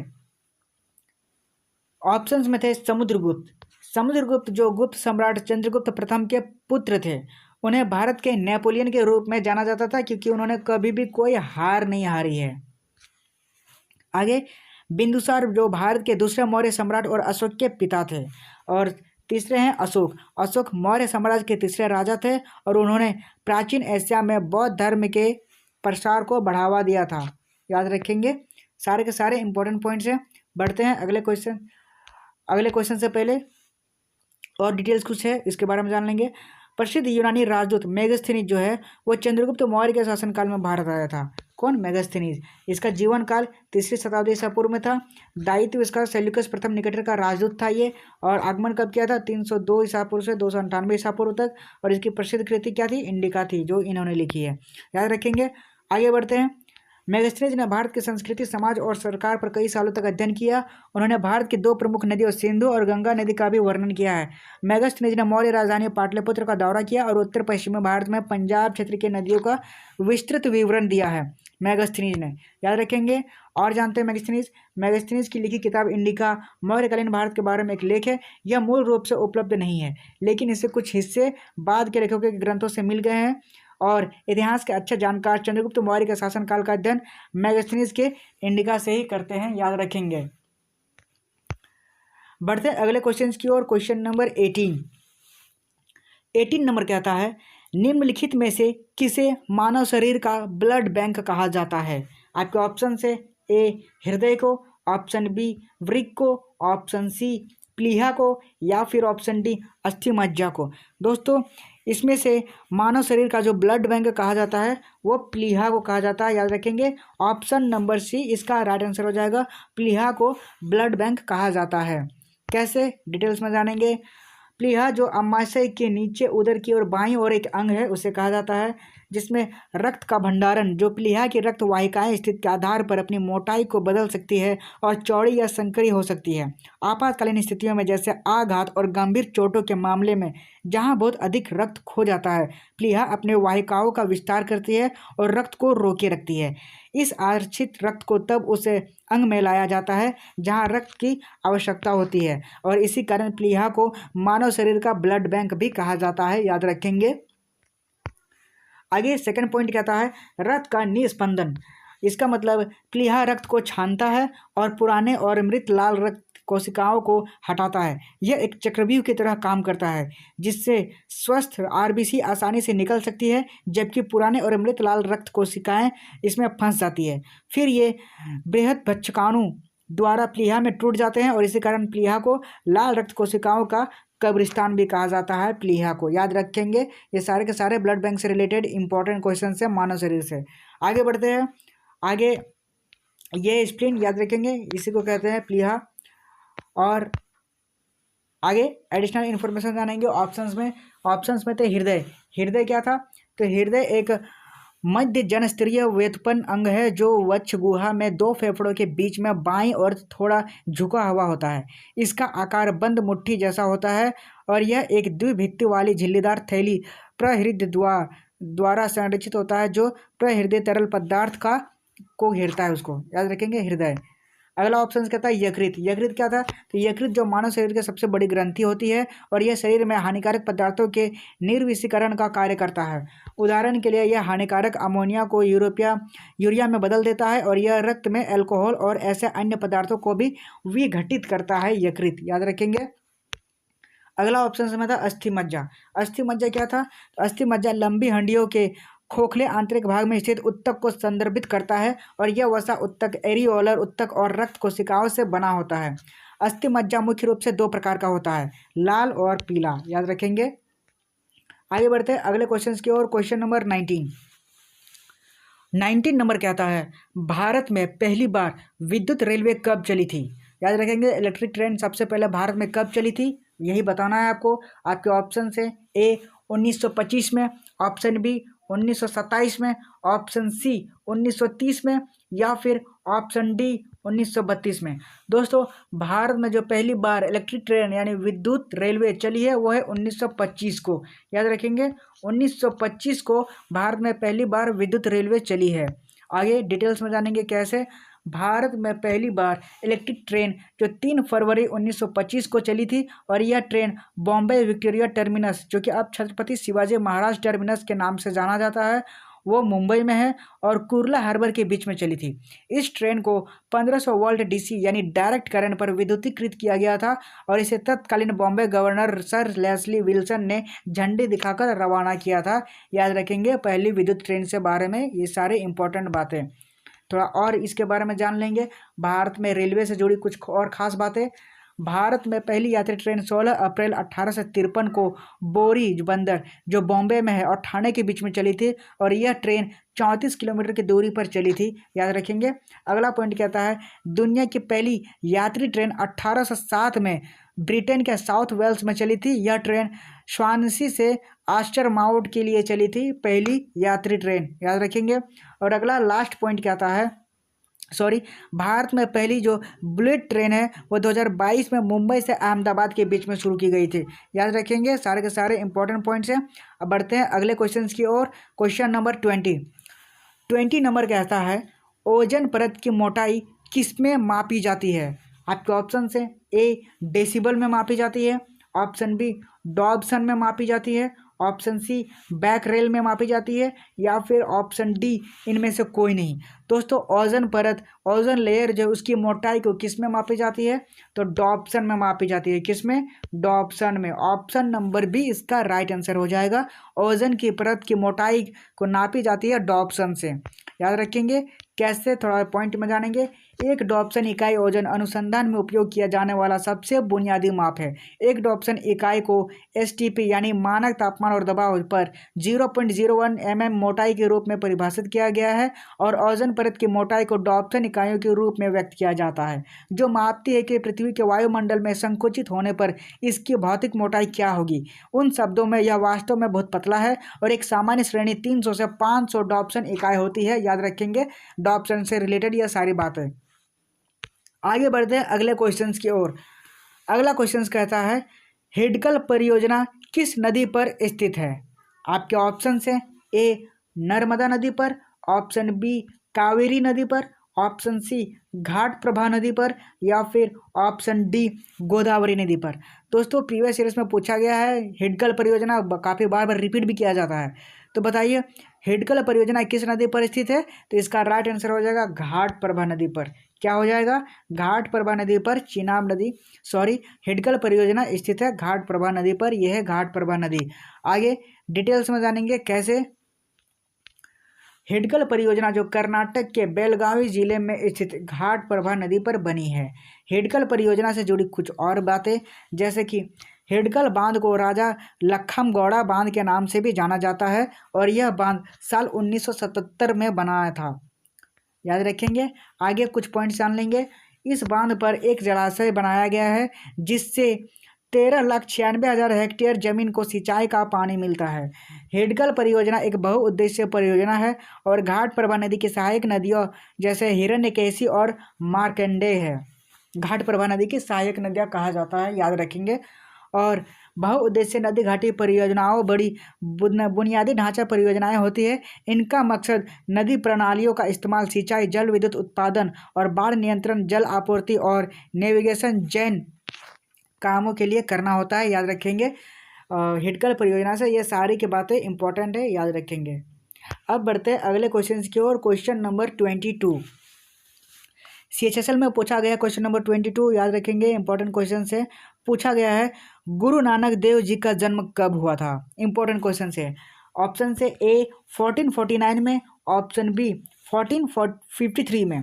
ऑप्शंस में थे समुद्रगुप्त जो गुप्त सम्राट चंद्रगुप्त प्रथम के पुत्र थे। उन्हें भारत के नेपोलियन के रूप में जाना जाता था क्योंकि उन्होंने कभी भी कोई हार नहीं हारी है। आगे, बिंदुसार जो भारत के दूसरे मौर्य सम्राट और अशोक के पिता थे। और तीसरे हैं अशोक मौर्य साम्राज्य के तीसरे राजा थे और उन्होंने प्राचीन एशिया में बौद्ध धर्म के प्रसार को बढ़ावा दिया था। याद रखेंगे, सारे के सारे इंपॉर्टेंट पॉइंट्स हैं। बढ़ते हैं अगले क्वेश्चन से पहले और डिटेल्स कुछ है इसके बारे में जान लेंगे। प्रसिद्ध यूनानी राजदूत मेगास्थनीज जो है वो चंद्रगुप्त मौर्य के शासनकाल में भारत आया था। कौन? मेगास्थनीज। इसका जीवन काल 3री शताब्दी ईसा पूर्व में था। दायित्व इसका सेल्यूकस प्रथम निकेटर का राजदूत था ये। और आगमन कब किया था? 302 ईसा पूर्व से 298 ईसा पूर्व तक। और इसकी प्रसिद्ध कृति क्या थी? इंडिका थी, जो इन्होंने लिखी है। याद रखेंगे। आगे बढ़ते हैं। मेगास्थनीज ने भारत की संस्कृति, समाज और सरकार पर कई सालों तक अध्ययन किया। उन्होंने भारत की दो प्रमुख नदियों सिंधु और गंगा नदी का भी वर्णन किया है। मेगास्थनीज ने मौर्य राजधानी पाटलिपुत्र का दौरा किया और उत्तर पश्चिमी भारत में पंजाब क्षेत्र की नदियों का विस्तृत विवरण दिया है मेगास्थनीज ने, याद रखेंगे। और जानते हैं मेगास्थनीज की लिखी किताब इंडिका मौर्यकालीन भारत के बारे में एक लेख है। यह मूल रूप से उपलब्ध नहीं है, लेकिन इससे कुछ हिस्से बाद के लेखकों के ग्रंथों से मिल गए हैं। और इतिहास के अच्छे जानकार चंद्रगुप्त मौर्य के शासनकाल का अध्ययन मेगास्थनीज के इंडिका से ही करते हैं, याद रखेंगे। बढ़ते हैं अगले क्वेश्चन की ओर। क्वेश्चन नंबर 18 नंबर कहता है, निम्नलिखित में से किसे मानव शरीर का ब्लड बैंक कहा जाता है? आपके ऑप्शन से ए हृदय को, ऑप्शन बी वृक्क को, ऑप्शन सी प्लीहा को, या फिर ऑप्शन डी अस्थि मज्जा को। दोस्तों इसमें से मानव शरीर का जो ब्लड बैंक कहा जाता है वो प्लीहा को कहा जाता है, याद रखेंगे। ऑप्शन नंबर सी इसका राइट आंसर हो जाएगा। प्लीहा को ब्लड बैंक कहा जाता है। कैसे, डिटेल्स में जानेंगे। प्लीहा जो अमाशय के नीचे उदर की ओर बाईं ओर एक अंग है उसे कहा जाता है, जिसमें रक्त का भंडारण जो प्लीहा की रक्त वाहिकाएं स्थिति के आधार पर अपनी मोटाई को बदल सकती है और चौड़ी या संकरी हो सकती है। आपातकालीन स्थितियों में जैसे आघात और गंभीर चोटों के मामले में जहां बहुत अधिक रक्त खो जाता है, प्लीहा अपने वाहिकाओं का विस्तार करती है और रक्त को रोके रखती है। इस आरक्षित रक्त को तब उस अंग में लाया जाता है जहां रक्त की आवश्यकता होती है, और इसी कारण प्लीहा को मानव शरीर का ब्लड बैंक भी कहा जाता है, याद रखेंगे। आगे सेकंड पॉइंट कहता है रक्त का निस्पंदन। इसका मतलब प्लीहा रक्त को छानता है और पुराने और मृत लाल रक्त कोशिकाओं को हटाता है। यह एक चक्रव्यूह की तरह काम करता है, जिससे स्वस्थ आरबीसी आसानी से निकल सकती है, जबकि पुराने और मृत लाल रक्त कोशिकाएं इसमें फंस जाती है। फिर ये बृहद भक्षकाणु द्वारा प्लीहा में टूट जाते हैं और इसी कारण प्लीहा को लाल रक्त कोशिकाओं का कब्रिस्तान भी कहा जाता है, प्लीहा को, याद रखेंगे। ये सारे के सारे ब्लड बैंक से रिलेटेड इंपॉर्टेंट क्वेश्चन है मानव शरीर से। आगे बढ़ते हैं। आगे ये स्प्लीन याद रखेंगे, इसी को कहते हैं प्लीहा। और आगे एडिशनल इन्फॉर्मेशन जानेंगे। ऑप्शंस में थे हृदय क्या था? तो हृदय एक मध्य जनस्तरीय व्युत्पन्न अंग है जो वक्ष गुहा में दो फेफड़ों के बीच में बाईं ओर थोड़ा झुका हुआ होता है। इसका आकार बंद मुट्ठी जैसा होता है और यह एक द्विभित्ति वाली झिल्लीदार थैली प्रहृदय द्वारा संरक्षित होता है, जो प्रहृदय तरल पदार्थ को घेरता है, उसको याद रखेंगे, हृदय। अगला ऑप्शन कहता है यकृत। यकृत क्या था? तो यकृत जो मानव शरीर की सबसे बड़ी ग्रंथि होती है और यह शरीर में हानिकारक पदार्थों के निर्विषीकरण का कार्य करता है। उदाहरण के लिए यह हानिकारक अमोनिया को यूरिया में बदल देता है और यह रक्त में अल्कोहल और ऐसे अन्य पदार्थों को भी विघटित करता है, यकृत, याद रखेंगे। अगला ऑप्शन में था अस्थि मज्जा। अस्थि मज्जा क्या था? तो अस्थि मज्जा लंबी हड्डियों के खोखले आंतरिक भाग में स्थित उत्तक को संदर्भित करता है और यह वसा उत्तक एरियोलर उत्तक और रक्त कोशिकाओं से बना होता है। अस्थि मज्जा मुख्य रूप से दो प्रकार का होता है, लाल और पीला, याद रखेंगे। आगे बढ़ते हैं अगले क्वेश्चन की ओर। क्वेश्चन नंबर 19 नंबर कहता है भारत में पहली बार विद्युत रेलवे कब चली थी? याद रखेंगे, इलेक्ट्रिक ट्रेन सबसे पहले भारत में कब चली थी, यही बताना है आपको। आपके ऑप्शन से ए 1925 में, ऑप्शन बी 1927 में, ऑप्शन सी 1930 में, या फिर ऑप्शन डी 1932 में। दोस्तों भारत में जो पहली बार इलेक्ट्रिक ट्रेन यानी विद्युत रेलवे चली है वो है 1925 को, याद रखेंगे। 1925 को भारत में पहली बार विद्युत रेलवे चली है। आगे डिटेल्स में जानेंगे कैसे। भारत में पहली बार इलेक्ट्रिक ट्रेन जो 3 फरवरी 1925 को चली थी और यह ट्रेन बॉम्बे विक्टोरिया टर्मिनस, जो कि अब छत्रपति शिवाजी महाराज टर्मिनस के नाम से जाना जाता है, वो मुंबई में है, और कुर्ला हार्बर के बीच में चली थी। इस ट्रेन को 1500 वोल्ट डीसी यानी डायरेक्ट करंट पर विद्युतीकृत किया गया था और इसे तत्कालीन Bombay Governor Sir Leslie Wilson ने झंडी दिखाकर रवाना किया था, याद रखेंगे। पहली विद्युत ट्रेन से बारे में ये सारे इंपॉर्टेंट बातें, थोड़ा और इसके बारे में जान लेंगे। भारत में रेलवे से जुड़ी कुछ और ख़ास बातें। भारत में पहली यात्री ट्रेन 16 अप्रैल 1853 को बोरी बंदर जो बॉम्बे में है और ठाणे के बीच में चली थी और यह ट्रेन 34 किलोमीटर की दूरी पर चली थी, याद रखेंगे। अगला पॉइंट कहता है दुनिया की पहली यात्री ट्रेन 1807 में ब्रिटेन के साउथ वेल्स में चली थी। यह ट्रेन स्वानसी से आश्चर्यमाउट के लिए चली थी पहली यात्री ट्रेन, याद रखेंगे। और अगला लास्ट पॉइंट क्या आता है, भारत में पहली जो बुलेट ट्रेन है वो 2022 में मुंबई से अहमदाबाद के बीच में शुरू की गई थी, याद रखेंगे। सारे के सारे इंपॉर्टेंट पॉइंट्स हैं। अब बढ़ते हैं अगले क्वेश्चन की ओर। क्वेश्चन नंबर 20 नंबर कहता है, ओजोन परत की मोटाई किस में मापी जाती है? आपके ऑप्शन है, ए डेसिबल में मापी जाती है, ऑप्शन बी डॉब्सन में मापी जाती है, ऑप्शन सी बैकरेल में मापी जाती है, या फिर ऑप्शन डी इनमें से कोई नहीं। दोस्तों ओजोन परत, ओजोन लेयर जो उसकी मोटाई को किस में मापी जाती है? तो डॉप्सन में मापी जाती है। किस में? डॉप्सन में। ऑप्शन नंबर बी इसका राइट आंसर हो जाएगा। ओजोन की परत की मोटाई को नापी जाती है डॉप्सन से, याद रखेंगे। कैसे, थोड़ा पॉइंट में जानेंगे। एक डॉप्सन इकाई ओजोन अनुसंधान में उपयोग किया जाने वाला सबसे बुनियादी माप है। एक डॉप्सन इकाई को एसटीपी यानी मानक तापमान और दबाव पर 0.01 mm मोटाई के रूप में परिभाषित किया गया है और ओजोन परत की मोटाई को डॉप्सन इकाइयों के रूप में व्यक्त किया जाता है, जो मापती है कि पृथ्वी के वायुमंडल में संकुचित होने पर इसकी भौतिक मोटाई क्या होगी। उन शब्दों में यह वास्तव में बहुत पतला है और एक सामान्य श्रेणी 300 से 500 डॉप्सन इकाई होती है, याद रखेंगे। डॉप्सन से रिलेटेड यह सारी बातें। आगे बढ़ते हैं अगले क्वेश्चंस की ओर। अगला क्वेश्चंस कहता है, हिडकल परियोजना किस नदी पर स्थित है? आपके ऑप्शन हैं, ए नर्मदा नदी पर, ऑप्शन बी कावेरी नदी पर, ऑप्शन सी घाट प्रभा नदी पर, या फिर ऑप्शन डी गोदावरी नदी पर। दोस्तों प्रीवियस ईयर्स में पूछा गया है, हिडकल परियोजना काफ़ी बार बार रिपीट भी किया जाता है। तो बताइए हिडकल परियोजना किस नदी पर स्थित है? तो इसका राइट आंसर हो जाएगा घाट प्रभा नदी पर। क्या हो जाएगा? घाट प्रभा नदी पर चिनाब नदी, हिडकल परियोजना स्थित है घाट प्रभा नदी पर। यह है घाट प्रभा नदी। आगे डिटेल्स में जानेंगे कैसे। हिडकल परियोजना जो कर्नाटक के बेलगावी जिले में स्थित घाट प्रभा नदी पर बनी है। हिडकल परियोजना से जुड़ी कुछ और बातें, जैसे कि हिडकल बांध को राजा लखमगौड़ा बांध के नाम से भी जाना जाता है और यह बांध साल 1977 में बनाया था, याद रखेंगे। आगे कुछ पॉइंट्स जान लेंगे। इस बांध पर एक जलाशय बनाया गया है जिससे 13,96,000 हेक्टेयर जमीन को सिंचाई का पानी मिलता है। हिडकल परियोजना एक बहुउद्देशीय परियोजना है और घाट प्रभा नदी की सहायक नदियों जैसे हिरण्यकेशी और मार्कंडेय है। घाट प्रभा नदी की सहायक नदियाँ कहा जाता है, याद रखेंगे। और बहुउद्देशीय नदी घाटी परियोजनाओं बड़ी बुनियादी ढांचा परियोजनाएं होती है। इनका मकसद नदी प्रणालियों का इस्तेमाल सिंचाई, जल विद्युत उत्पादन और बाढ़ नियंत्रण, जल आपूर्ति और नेविगेशन जैन कामों के लिए करना होता है, याद रखेंगे। हिडकल परियोजना से ये सारी की बातें इंपॉर्टेंट है, याद रखेंगे। अब बढ़ते हैं अगले क्वेश्चन की ओर। क्वेश्चन नंबर 22 CHSL में पूछा गया क्वेश्चन नंबर 22, याद रखेंगे। इंपॉर्टेंट क्वेश्चन से पूछा गया है, गुरु नानक देव जी का जन्म कब हुआ था? इंपॉर्टेंट क्वेश्चन से। ऑप्शन से ए 1449 में, ऑप्शन बी 1453 में,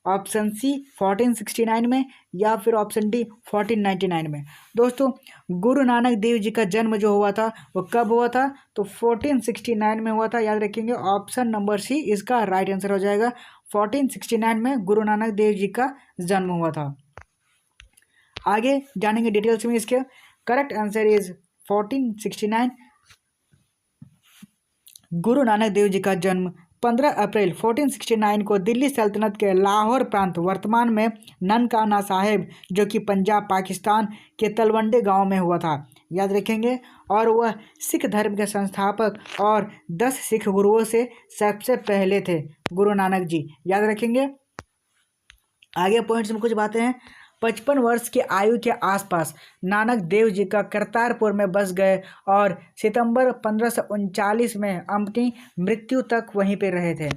ऑप्शन सी 1469 में, या फिर ऑप्शन डी 1499 में। दोस्तों गुरु नानक देव जी का जन्म जो हुआ था वो कब हुआ था? तो 1469 में हुआ था, याद रखेंगे। ऑप्शन नंबर सी इसका राइट आंसर हो जाएगा। 1469 में गुरु नानक देव जी का जन्म हुआ था। आगे जानेंगे डिटेल्स में इसके। Correct answer is 1469। Guru Nanak Dev ji का जन्म 15 अप्रैल 1469 को दिल्ली सल्तनत के लाहौर प्रांत, वर्तमान में ननकाना साहिब, जो कि पंजाब पाकिस्तान के तलवंडी गांव में हुआ था, याद रखेंगे। और वह सिख धर्म के संस्थापक और 10 सिख गुरुओं से सबसे पहले थे, गुरु नानक जी, याद रखेंगे। आगे पॉइंट्स में कुछ बातें हैं। 55 वर्ष की आयु के आसपास नानक देव जी का करतारपुर में बस गए और सितंबर 1539 में अपनी मृत्यु तक वहीं पर रहे थे।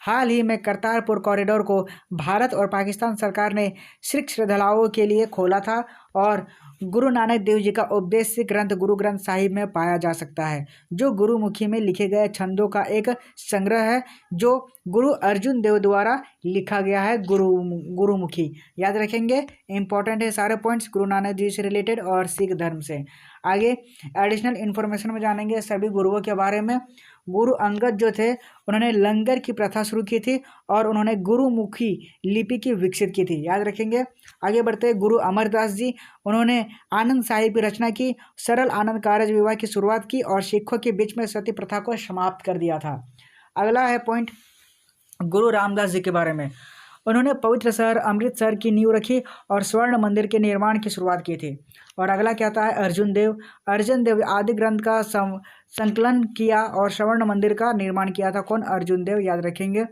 हाल ही में करतारपुर कॉरिडोर को भारत और पाकिस्तान सरकार ने सिख श्रद्धालुओं के लिए खोला था और गुरु नानक देव जी का उपदेश सिख ग्रंथ गुरु ग्रंथ साहिब में पाया जा सकता है, जो गुरुमुखी में लिखे गए छंदों का एक संग्रह है, जो गुरु अर्जुन देव द्वारा लिखा गया है, गुरुमुखी, याद रखेंगे। इंपॉर्टेंट है सारे पॉइंट्स गुरु नानक जी से रिलेटेड और सिख धर्म से। आगे एडिशनल इन्फॉर्मेशन में जानेंगे सभी गुरुओं के बारे में। गुरु अंगद जो थे उन्होंने लंगर की प्रथा शुरू की थी और उन्होंने गुरुमुखी लिपि की विकसित की थी, याद रखेंगे। आगे बढ़ते हैं, गुरु अमरदास जी, उन्होंने आनंद साहिब की रचना की, सरल आनंद कारज विवाह की शुरुआत की और सिखों के बीच में सती प्रथा को समाप्त कर दिया था। अगला है पॉइंट गुरु रामदास जी के बारे में। उन्होंने पवित्र शहर अमृतसर की नींव रखी और स्वर्ण मंदिर के निर्माण की शुरुआत की थी। और अगला क्या था है अर्जुन देव। अर्जुन देव आदि ग्रंथ का संकलन किया और स्वर्ण मंदिर का निर्माण किया था। कौन? अर्जुन देव, याद रखेंगे।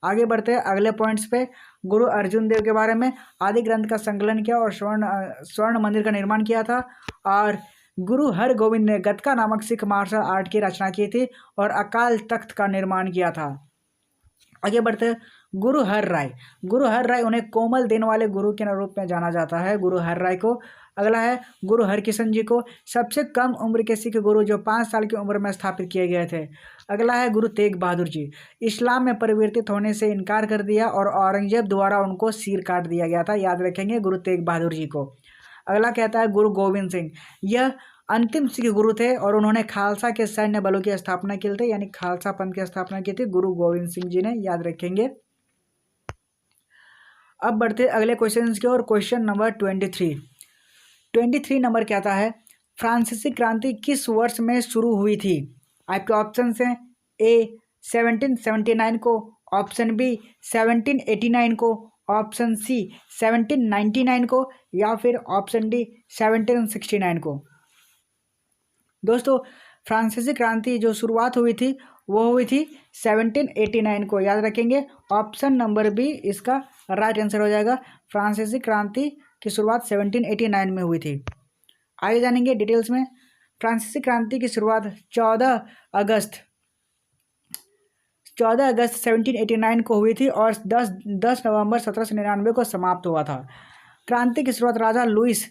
आगे बढ़ते हैं अगले पॉइंट्स पे। गुरु अर्जुन देव के बारे में, आदि ग्रंथ का संकलन किया और स्वर्ण मंदिर का निर्माण किया था। और गुरु हरगोविंद ने गतका नामक सिख मार्शल आर्ट की रचना की थी और अकाल तख्त का निर्माण किया था। आगे बढ़ते हैं गुरु हर राय। गुरु हर राय, उन्हें कोमल दिन वाले गुरु के रूप में जाना जाता है, गुरु हर राय को। अगला है गुरु हरकिशन जी को, सबसे कम उम्र के सिख गुरु जो 5 साल की उम्र में स्थापित किए गए थे। अगला है गुरु तेग बहादुर जी, इस्लाम में परिवर्तित होने से इनकार कर दिया और औरंगजेब द्वारा उनको सिर काट दिया गया था, याद रखेंगे गुरु तेग बहादुर जी को। अगला कहता है गुरु गोविंद सिंह, यह अंतिम सिख गुरु थे और उन्होंने खालसा के सैन्य बलों की स्थापना की थी, यानी खालसा पंथ की स्थापना की थी गुरु गोविंद सिंह जी ने, याद रखेंगे। अब बढ़ते अगले क्वेश्चन की ओर। क्वेश्चन नंबर 23 नंबर क्या आता है, फ्रांसीसी क्रांति किस वर्ष में शुरू हुई थी? आपके ऑप्शन हैं ए 1779 को, ऑप्शन बी 1789 को, ऑप्शन सी 1799 को या फिर ऑप्शन डी 1769 को। दोस्तों फ्रांसीसी क्रांति जो शुरुआत हुई थी वो हुई थी 1789 को, याद रखेंगे। ऑप्शन नंबर बी इसका राइट आंसर हो जाएगा। फ्रांसीसी क्रांति की शुरुआत 1789 में हुई थी। आगे जानेंगे डिटेल्स में। फ्रांसीसी क्रांति की शुरुआत 14 अगस्त 1789 को हुई थी और 10 नवंबर 1799 को समाप्त हुआ था। क्रांति की शुरुआत राजा लुइस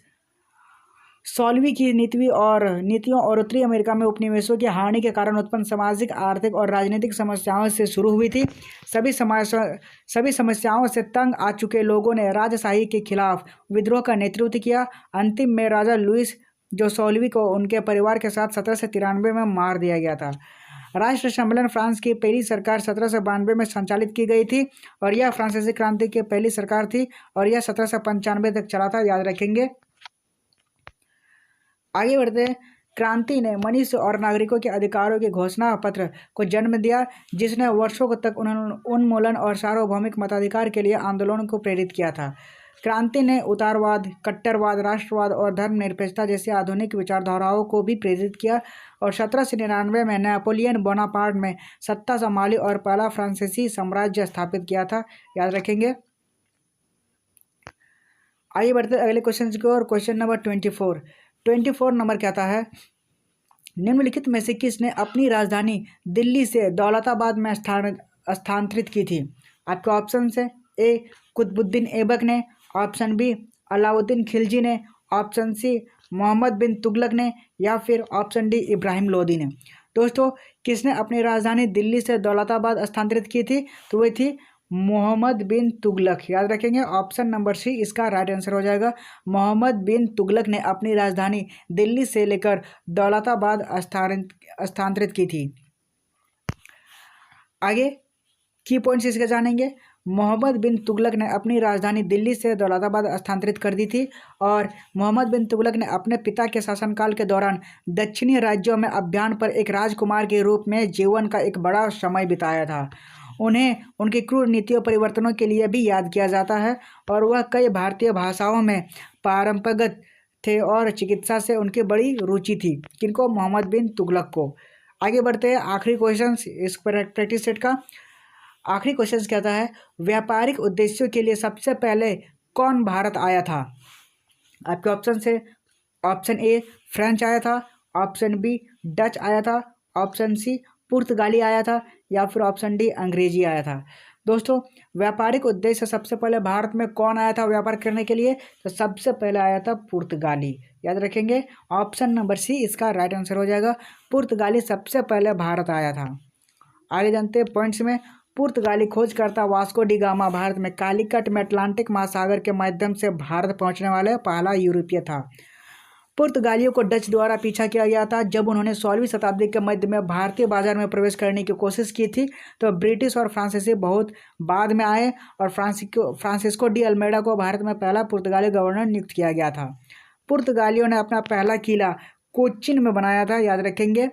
16वीं की नीतियों और उत्तरी अमेरिका में उपनिवेशों की हानि के कारण उत्पन्न सामाजिक, आर्थिक और राजनीतिक समस्याओं से शुरू हुई थी। सभी समस्याओं से तंग आ चुके लोगों ने राजशाही के खिलाफ विद्रोह का नेतृत्व किया। अंतिम में राजा लुइस जो 16वीं को उनके परिवार के साथ 1793 में मार दिया गया था। राष्ट्र सम्मेलन फ्रांस की पहली सरकार 1792 में संचालित की गई थी और यह फ्रांसीसी क्रांति की पहली सरकार थी और यह 1795 तक चला था, याद रखेंगे। आगे बढ़ते हैं। क्रांति ने मनुष्य और नागरिकों के अधिकारों के घोषणा पत्र को जन्म दिया, जिसने वर्षों तक उन्मूलन और सार्वभौमिक मताधिकार के लिए आंदोलन को प्रेरित किया था। क्रांति ने उदारवाद, कट्टरवाद, राष्ट्रवाद और धर्मनिरपेक्षता जैसी आधुनिक विचारधाराओं को भी प्रेरित किया और 1799 में नेपोलियन बोनापार्ट में सत्ता संभाली और पहला फ्रांसीसी साम्राज्य स्थापित किया था, याद रखेंगे। आइए बढ़ते अगले क्वेश्चन की ओर। क्वेश्चन नंबर 24 नंबर क्या आता है, निम्नलिखित में से किसने अपनी राजधानी दिल्ली से दौलताबाद में स्थानांतरित की थी? आपके ऑप्शन है ए कुतुबुद्दीन ऐबक ने, ऑप्शन बी अलाउद्दीन खिलजी ने, ऑप्शन सी मोहम्मद बिन तुगलक ने या फिर ऑप्शन डी इब्राहिम लोदी ने। दोस्तों किसने अपनी राजधानी दिल्ली से दौलताबाद स्थानांतरित की थी? तो वही थी मोहम्मद बिन तुगलक, याद रखेंगे। ऑप्शन नंबर सी इसका राइट आंसर हो जाएगा। मोहम्मद बिन तुगलक ने अपनी राजधानी दिल्ली से लेकर दौलताबाद स्थानांतरित की थी। आगे की पॉइंट्स इसके जानेंगे। मोहम्मद बिन तुगलक ने अपनी राजधानी दिल्ली से दौलताबाद स्थानांतरित कर दी थी और मोहम्मद बिन तुगलक ने अपने पिता के शासनकाल के दौरान दक्षिणी राज्यों में अभियान पर एक राजकुमार के रूप में जीवन का एक बड़ा समय बिताया था। उन्हें उनकी क्रूर नीतियों परिवर्तनों के लिए भी याद किया जाता है और वह कई भारतीय भाषाओं में पारंपरिक थे और चिकित्सा से उनकी बड़ी रुचि थी। किनको? मोहम्मद बिन तुगलक को। आगे बढ़ते हैं आखिरी क्वेश्चन इस प्रैक्टिस सेट का। आखिरी क्वेश्चन कहता है व्यापारिक उद्देश्यों के लिए सबसे पहले कौन भारत आया था? आपके ऑप्शन से ऑप्शन ए फ्रेंच आया था, ऑप्शन बी डच आया था, ऑप्शन सी पुर्तगाली आया था या फिर ऑप्शन डी अंग्रेजी आया था। दोस्तों व्यापारिक उद्देश्य से सबसे पहले भारत में कौन आया था व्यापार करने के लिए? तो सबसे पहले आया था पुर्तगाली, याद रखेंगे। ऑप्शन नंबर सी इसका राइट आंसर हो जाएगा। पुर्तगाली सबसे पहले भारत आया था। आगे जानते हैं पॉइंट्स में। पुर्तगाली खोजकर्ता वास्को डी गामा भारत में कालीकट में अटलांटिक महासागर के माध्यम से भारत पहुंचने वाले पहला यूरोपीय था। पुर्तगालियों को डच द्वारा पीछा किया गया था जब उन्होंने 16वीं शताब्दी के मध्य में भारतीय बाजार में प्रवेश करने की कोशिश की थी। तो ब्रिटिश और फ्रांसीसी बहुत बाद में आए और फ्रांसिस्को डी अल्मेडा को भारत में पहला पुर्तगाली गवर्नर नियुक्त किया गया था। पुर्तगालियों ने अपना पहला किला कोचिन में बनाया था, याद रखेंगे।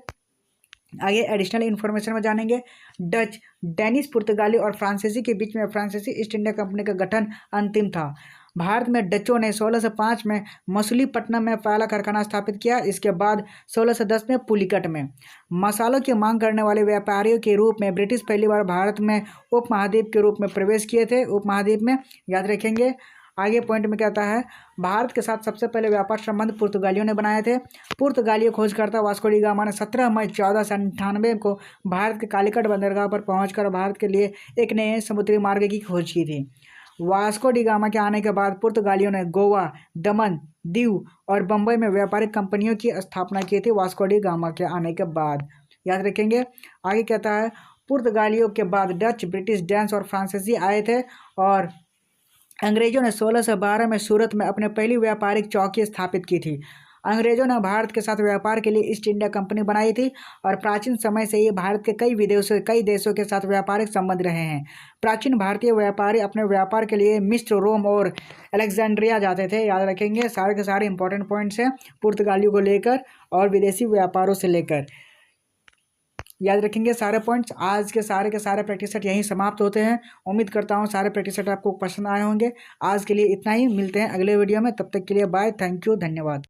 आगे एडिशनल इन्फॉर्मेशन में जानेंगे। डच, डेनिश, पुर्तगाली और फ्रांसीसी के बीच में फ्रांसीसी ईस्ट इंडिया कंपनी का गठन अंतिम था। भारत में डचों ने 1605 में मछलीपट्टनम में पहला कारखाना स्थापित किया। इसके बाद 1610 में पुलिकट में। मसालों की मांग करने वाले व्यापारियों के रूप में ब्रिटिश पहली बार भारत में उपमहाद्वीप के रूप में प्रवेश किए थे, उपमहाद्वीप में, याद रखेंगे। आगे पॉइंट में कहता है भारत के साथ सबसे पहले व्यापार संबंध पुर्तगालियों ने बनाए थे। पुर्तगाली खोजकर्ता वास्को डी गामा ने 17 मई 1498 को भारत के कालीकट बंदरगाह पर पहुंचकर भारत के लिए एक नए समुद्री मार्ग की खोज की थी। वास्को डी गामा के आने के बाद पुर्तगालियों ने गोवा, दमन, दीव और बम्बई में व्यापारिक कंपनियों की स्थापना की थी वास्को डी गामा के आने के बाद, याद रखेंगे। आगे कहता है पुर्तगालियों के बाद डच, ब्रिटिश, डेन्स और फ्रांसीसी आए थे और अंग्रेजों ने 1612 में सूरत में अपने पहली व्यापारिक चौकी स्थापित की थी। अंग्रेजों ने भारत के साथ व्यापार के लिए ईस्ट इंडिया कंपनी बनाई थी और प्राचीन समय से ही भारत के कई देशों के साथ व्यापारिक संबंध रहे हैं। प्राचीन भारतीय व्यापारी अपने व्यापार के लिए मिस्र, रोम और अलेक्जेंड्रिया जाते थे, याद रखेंगे। सारे के सारे इंपॉर्टेंट पॉइंट्स हैं पुर्तगालियों को लेकर और विदेशी व्यापारों से लेकर, याद रखेंगे सारे पॉइंट्स। आज के सारे प्रैक्टिस सेट यहीं समाप्त होते हैं। उम्मीद करता हूँ सारे प्रैक्टिस सेट आपको पसंद आए होंगे। आज के लिए इतना ही, मिलते हैं अगले वीडियो में, तब तक के लिए बाय, थैंक यू, धन्यवाद।